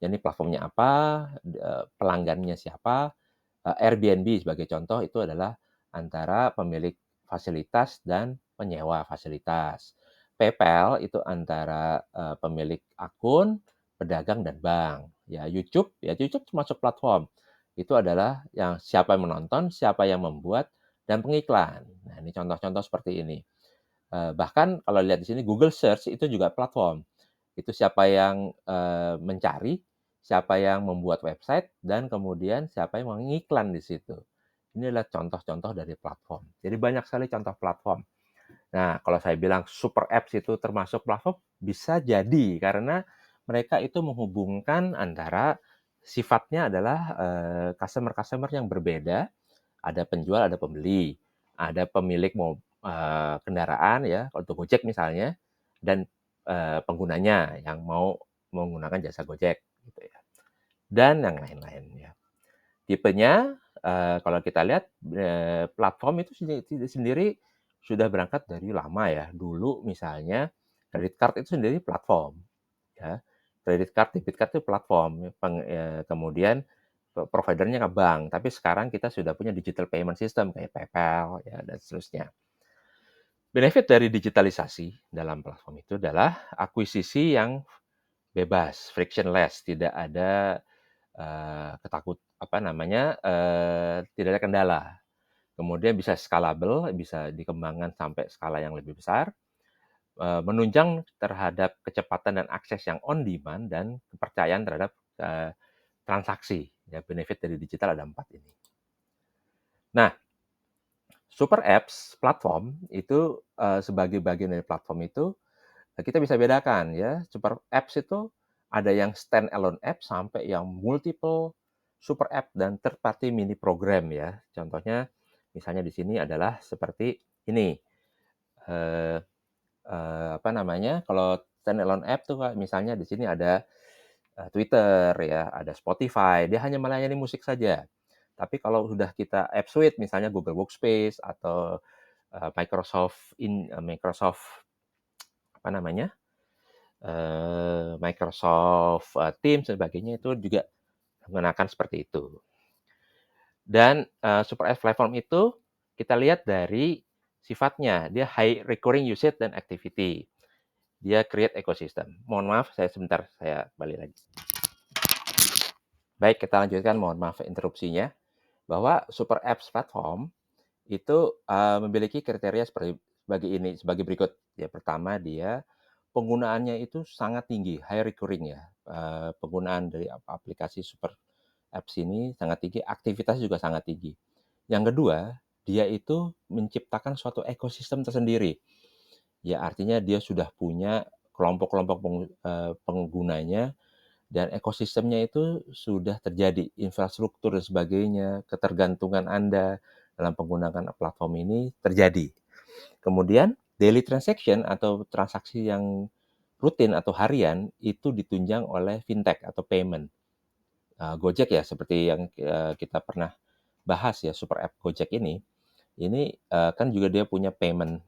ya ini platformnya apa, pelanggannya siapa. Airbnb sebagai contoh itu adalah antara pemilik fasilitas dan penyewa fasilitas. PayPal itu antara pemilik akun, pedagang dan bank. Ya YouTube termasuk platform. Itu adalah yang siapa yang menonton, siapa yang membuat dan pengiklan. Nah, ini contoh-contoh seperti ini. Bahkan kalau lihat di sini Google Search itu juga platform. Itu siapa yang mencari, siapa yang membuat website, dan kemudian siapa yang mengiklan di situ. Ini adalah contoh-contoh dari platform. Jadi banyak sekali contoh platform. Nah, kalau saya bilang super apps itu termasuk platform, bisa jadi karena mereka itu menghubungkan antara sifatnya adalah customer-customer yang berbeda, ada penjual, ada pembeli, ada pemilik kendaraan ya, untuk Gojek misalnya, dan penggunanya yang mau menggunakan jasa Gojek gitu ya. Dan yang lain-lain ya. Tipenya kalau kita lihat platform itu sendiri sudah berangkat dari lama ya. Dulu misalnya kredit card itu sendiri platform ya. Kredit card, debit card itu platform. Kemudian providernya ke bank, tapi sekarang kita sudah punya digital payment system kayak PayPal ya dan seterusnya. Benefit dari digitalisasi dalam platform itu adalah akuisisi yang bebas, frictionless, tidak ada tidak ada kendala. Kemudian bisa scalable, bisa dikembangkan sampai skala yang lebih besar, menunjang terhadap kecepatan dan akses yang on demand dan kepercayaan terhadap transaksi. Ya, benefit dari digital ada 4 ini. Nah, super apps platform itu sebagai bagian dari platform itu kita bisa bedakan ya. Super apps itu ada yang stand alone app sampai yang multiple super app dan third party mini program ya. Contohnya misalnya di sini adalah seperti ini. Eh, Apa namanya? Kalau standalone app tuh Kak, misalnya di sini ada Twitter ya, ada Spotify, dia hanya melayani musik saja. Tapi kalau sudah kita app suite misalnya Google Workspace atau Microsoft apa namanya? Microsoft Teams dan sebagainya itu juga menggunakan seperti itu. Dan super app platform itu kita lihat dari sifatnya, dia high recurring usage dan activity. Dia create ecosystem. Mohon maaf, saya sebentar, saya balik lagi. Baik, kita lanjutkan. Mohon maaf interupsinya. Bahwa super apps platform itu memiliki kriteria sebagai berikut. Ya, pertama dia penggunaannya itu sangat tinggi, high recurring ya. Penggunaan dari aplikasi super apps ini sangat tinggi, aktivitas juga sangat tinggi. Yang kedua, dia itu menciptakan suatu ekosistem tersendiri. Ya, artinya dia sudah punya kelompok-kelompok penggunanya dan ekosistemnya itu sudah terjadi, infrastruktur dan sebagainya, ketergantungan Anda dalam penggunaan platform ini terjadi. Kemudian daily transaction atau transaksi yang rutin atau harian itu ditunjang oleh fintech atau payment. Gojek ya seperti yang kita pernah bahas ya, super app Gojek ini kan juga dia punya payment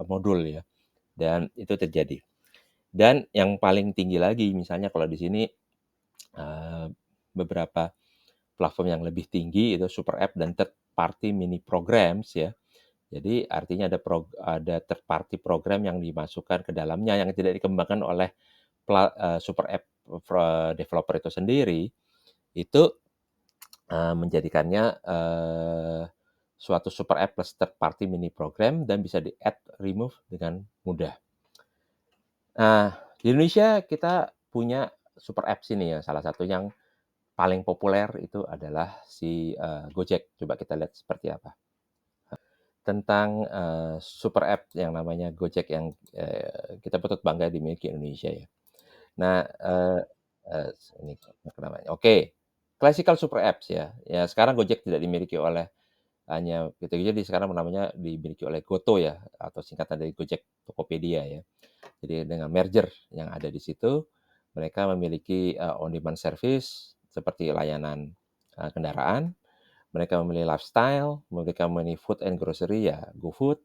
modul ya, dan itu terjadi. Dan yang paling tinggi lagi, misalnya kalau di sini beberapa platform yang lebih tinggi itu super app dan third party mini programs ya. Jadi artinya ada third party program yang dimasukkan ke dalamnya yang tidak dikembangkan oleh super app developer itu sendiri, itu menjadikannya suatu super app plus third party mini program dan bisa di-add, remove dengan mudah. Nah, di Indonesia kita punya super apps ini ya, salah satu yang paling populer itu adalah si Gojek. Coba kita lihat seperti apa. Tentang super app yang namanya Gojek yang kita patut bangga dimiliki Indonesia ya. Nah, ini namanya. Oke, classical super apps ya. Ya sekarang Gojek tidak dimiliki oleh hanya gitu. Jadi sekarang namanya dimiliki oleh Goto ya, atau singkatan dari Gojek Tokopedia ya. Jadi dengan merger yang ada di situ, mereka memiliki on-demand service seperti layanan kendaraan, mereka memiliki lifestyle, mereka memiliki food and grocery ya GoFood,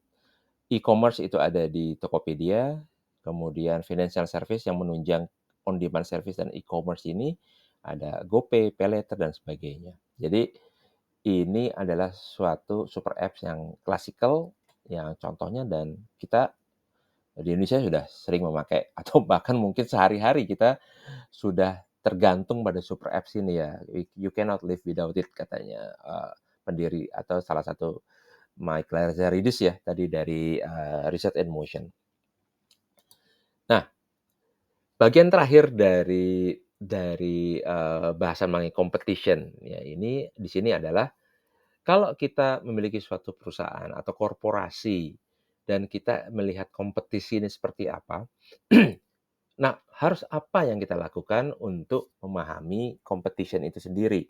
e-commerce itu ada di Tokopedia, kemudian financial service yang menunjang on-demand service dan e-commerce ini ada GoPay, PayLater, dan sebagainya. Jadi ini adalah suatu super apps yang klasikal, yang contohnya dan kita di Indonesia sudah sering memakai atau bahkan mungkin sehari-hari kita sudah tergantung pada super apps ini ya. You cannot live without it katanya pendiri atau salah satu Mike Lazaridis ya tadi dari Research and Motion. Nah, bagian terakhir dari bahasan mengenai competition ya ini di sini adalah kalau kita memiliki suatu perusahaan atau korporasi dan kita melihat kompetisi ini seperti apa, nah harus apa yang kita lakukan untuk memahami competition itu sendiri?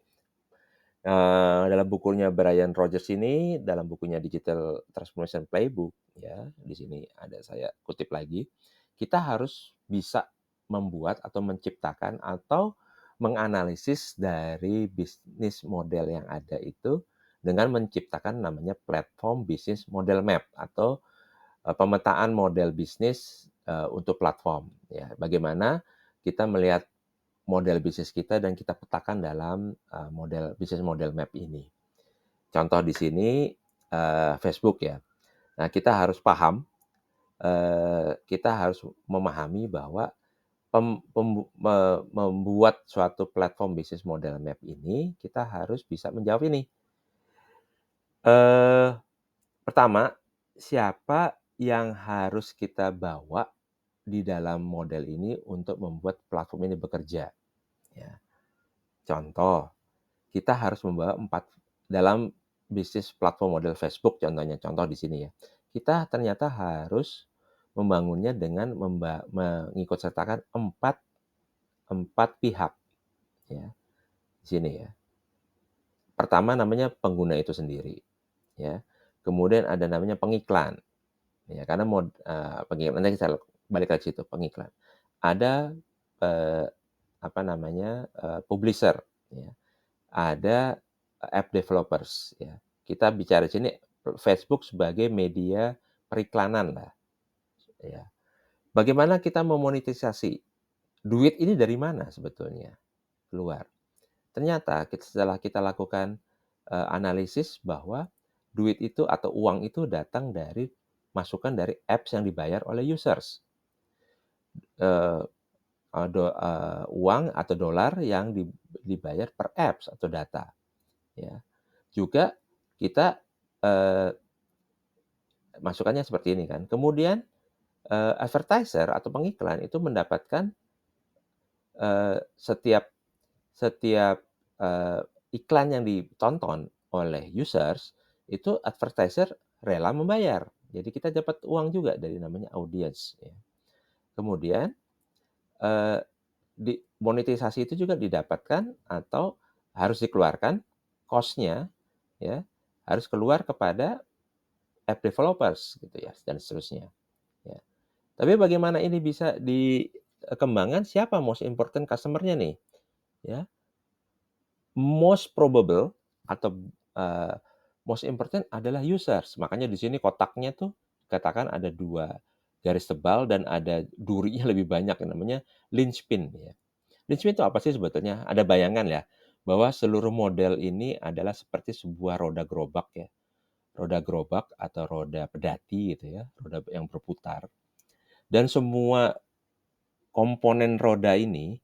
Dalam bukunya Brian Rogers ini, dalam bukunya Digital Transformation Playbook, ya, di sini ada saya kutip lagi, kita harus bisa membuat atau menciptakan atau menganalisis dari bisnis model yang ada itu dengan menciptakan namanya platform business model map atau pemetaan model bisnis untuk platform. Ya, bagaimana kita melihat model bisnis kita dan kita petakan dalam model bisnis model map ini. Contoh di sini Facebook ya. Nah, kita harus paham, kita harus memahami bahwa membuat suatu platform bisnis model map ini, kita harus bisa menjawab ini. Pertama, siapa yang harus kita bawa di dalam model ini untuk membuat platform ini bekerja? Ya. Contoh, kita harus membawa dalam bisnis platform model Facebook contohnya, contoh di sini ya. Kita ternyata harus membangunnya dengan mengikut sertakan empat pihak ya. di sini ya. Pertama namanya pengguna itu sendiri, ya. Kemudian ada namanya pengiklan, ya, karena pengiklan nanti saya balik ke situ, pengiklan. Ada, eee, apa namanya, publisher, ya. Ada app developers, ya. Kita bicara di sini Facebook sebagai media periklanan lah, ya. Bagaimana kita memonetisasi? Duit ini dari mana sebetulnya keluar? Ternyata setelah kita lakukan, analisis bahwa duit itu atau uang itu datang dari masukan dari apps yang dibayar oleh users. Eee Uang atau dolar yang dibayar per apps atau data, ya. Juga kita, eee, masukannya seperti ini kan. Kemudian, advertiser atau pengiklan itu mendapatkan, setiap setiap, eee, iklan yang ditonton oleh users, itu advertiser rela membayar. Jadi kita dapat uang juga dari namanya audience, ya. Kemudian, eee, monetisasi itu juga didapatkan atau harus dikeluarkan cost-nya, ya, harus keluar kepada app developers gitu ya, dan seterusnya, ya. Tapi bagaimana ini bisa dikembangkan, siapa most important customer-nya nih, ya. Most probable atau, eee, most important adalah users. Makanya di sini kotaknya tuh katakan ada 2 garis tebal dan ada durinya lebih banyak yang namanya linchpin ya. Linchpin itu apa sih sebetulnya? Ada bayangan ya, bahwa seluruh model ini adalah seperti sebuah roda gerobak ya. Roda gerobak atau roda pedati gitu ya, roda yang berputar. Dan semua komponen roda ini,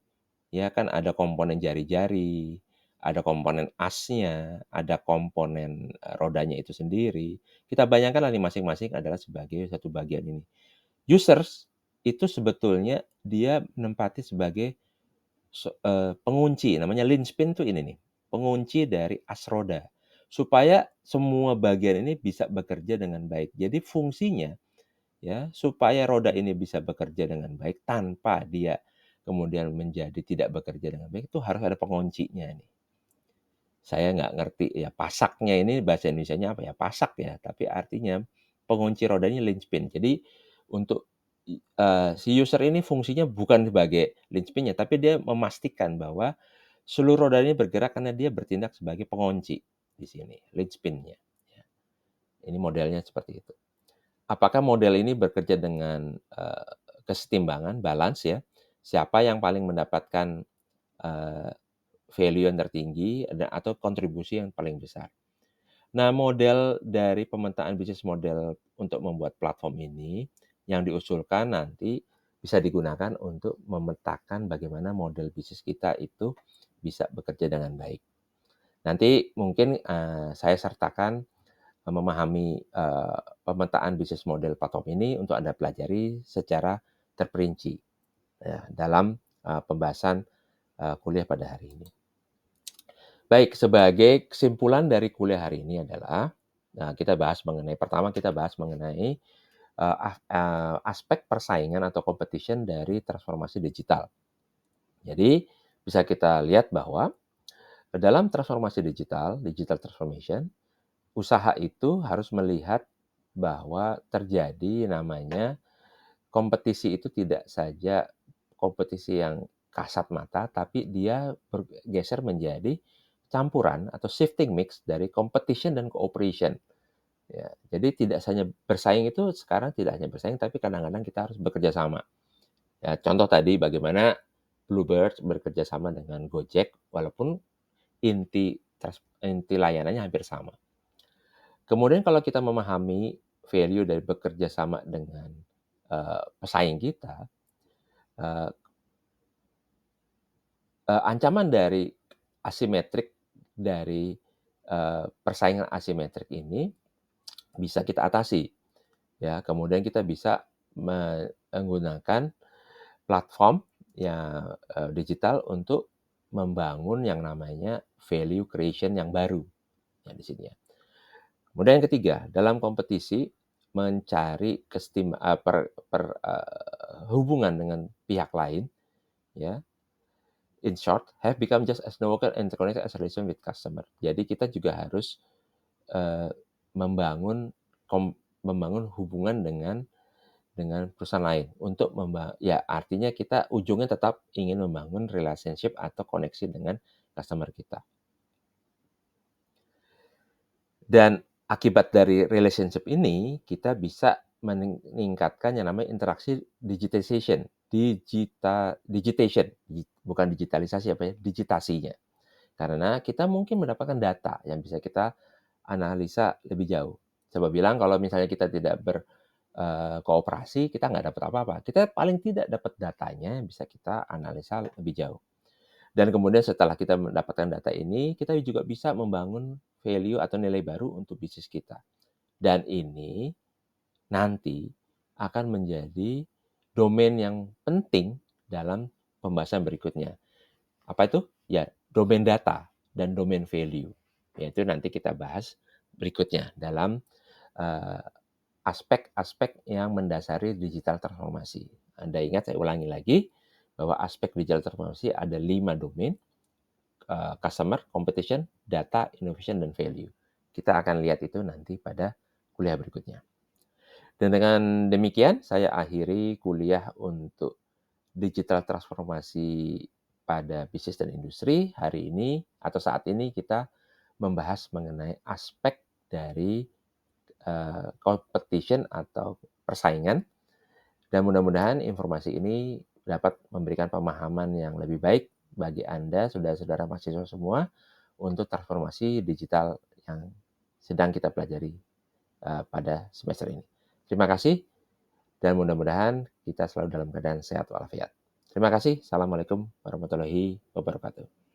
ya kan ada komponen jari-jari, ada komponen asnya, ada komponen, rodanya itu sendiri. Kita bayangkanlah nih masing-masing adalah sebagai satu bagian ini. Users itu sebetulnya dia menempati sebagai pengunci, namanya linchpin tuh ini nih, pengunci dari as roda, supaya semua bagian ini bisa bekerja dengan baik. Jadi fungsinya, ya, supaya roda ini bisa bekerja dengan baik tanpa dia kemudian menjadi tidak bekerja dengan baik, itu harus ada penguncinya nih. Saya nggak ngerti ya, pasaknya ini bahasa Indonesianya apa ya, pasak ya, tapi artinya pengunci rodanya linchpin. Jadi untuk si user ini fungsinya bukan sebagai linchpin-nya, tapi dia memastikan bahwa seluruh roda ini bergerak karena dia bertindak sebagai pengunci di sini, linchpin-nya, ya. Ini modelnya seperti itu. Apakah model ini bekerja dengan, kesetimbangan, balance ya, siapa yang paling mendapatkan, eee, value yang tertinggi atau kontribusi yang paling besar. Nah, model dari pemetaan bisnis model untuk membuat platform ini, yang diusulkan nanti bisa digunakan untuk memetakan bagaimana model bisnis kita itu bisa bekerja dengan baik. Nanti mungkin, saya sertakan memahami, pemetaan bisnis model platform ini untuk Anda pelajari secara terperinci, ya, dalam, pembahasan, kuliah pada hari ini. Baik, sebagai kesimpulan dari kuliah hari ini adalah, pertama kita bahas mengenai, aspek persaingan atau competition dari transformasi digital. Jadi, bisa kita lihat bahwa dalam transformasi digital transformation, usaha itu harus melihat bahwa terjadi namanya kompetisi itu tidak saja kompetisi yang kasat mata, tapi dia bergeser menjadi campuran atau shifting mix dari competition dan cooperation. Ya, jadi tidak hanya bersaing itu sekarang tidak hanya bersaing, tapi kadang-kadang kita harus bekerja sama. Ya, contoh tadi bagaimana Bluebird bekerja sama dengan Gojek, walaupun inti layanannya hampir sama. Kemudian kalau kita memahami value dari bekerja sama dengan, pesaing kita, eee ancaman dari asimetrik dari, persaingan asimetrik ini bisa kita atasi, ya. Kemudian kita bisa menggunakan platform yang, digital untuk membangun yang namanya value creation yang baru, ya di sini ya. Kemudian yang ketiga, dalam kompetisi mencari hubungan dengan pihak lain, ya. in short, have become just as local and interconnected as relation with customer. Jadi kita juga harus uh, membangun membangun hubungan dengan perusahaan lain untuk ya artinya kita ujungnya tetap ingin membangun relationship atau koneksi dengan customer kita. Dan akibat dari relationship ini kita bisa meningkatkan yang namanya interaksi digitization, bukan digitalisasi apa ya, digitasinya. Karena kita mungkin mendapatkan data yang bisa kita analisa lebih jauh. Coba bilang kalau misalnya kita tidak berkooperasi, kita nggak dapat apa-apa. Kita paling tidak dapat datanya yang bisa kita analisa lebih jauh. Dan kemudian setelah kita mendapatkan data ini, kita juga bisa membangun value atau nilai baru untuk bisnis kita. Dan ini nanti akan menjadi domain yang penting dalam pembahasan berikutnya. Apa itu? Ya, domain data dan domain value. Yaitu nanti kita bahas berikutnya dalam aspek-aspek yang mendasari digital transformasi. Anda ingat, saya ulangi lagi, bahwa aspek digital transformasi ada 5 domain, customer, competition, data, innovation, dan value. Kita akan lihat itu nanti pada kuliah berikutnya. Dan dengan demikian, saya akhiri kuliah untuk digital transformasi pada bisnis dan industri hari ini atau saat ini kita membahas mengenai aspek dari competition atau persaingan dan mudah-mudahan informasi ini dapat memberikan pemahaman yang lebih baik bagi Anda, saudara-saudara mahasiswa semua, untuk transformasi digital yang sedang kita pelajari pada semester ini. Terima kasih dan mudah-mudahan kita selalu dalam keadaan sehat walafiat. Terima kasih. Assalamualaikum warahmatullahi wabarakatuh.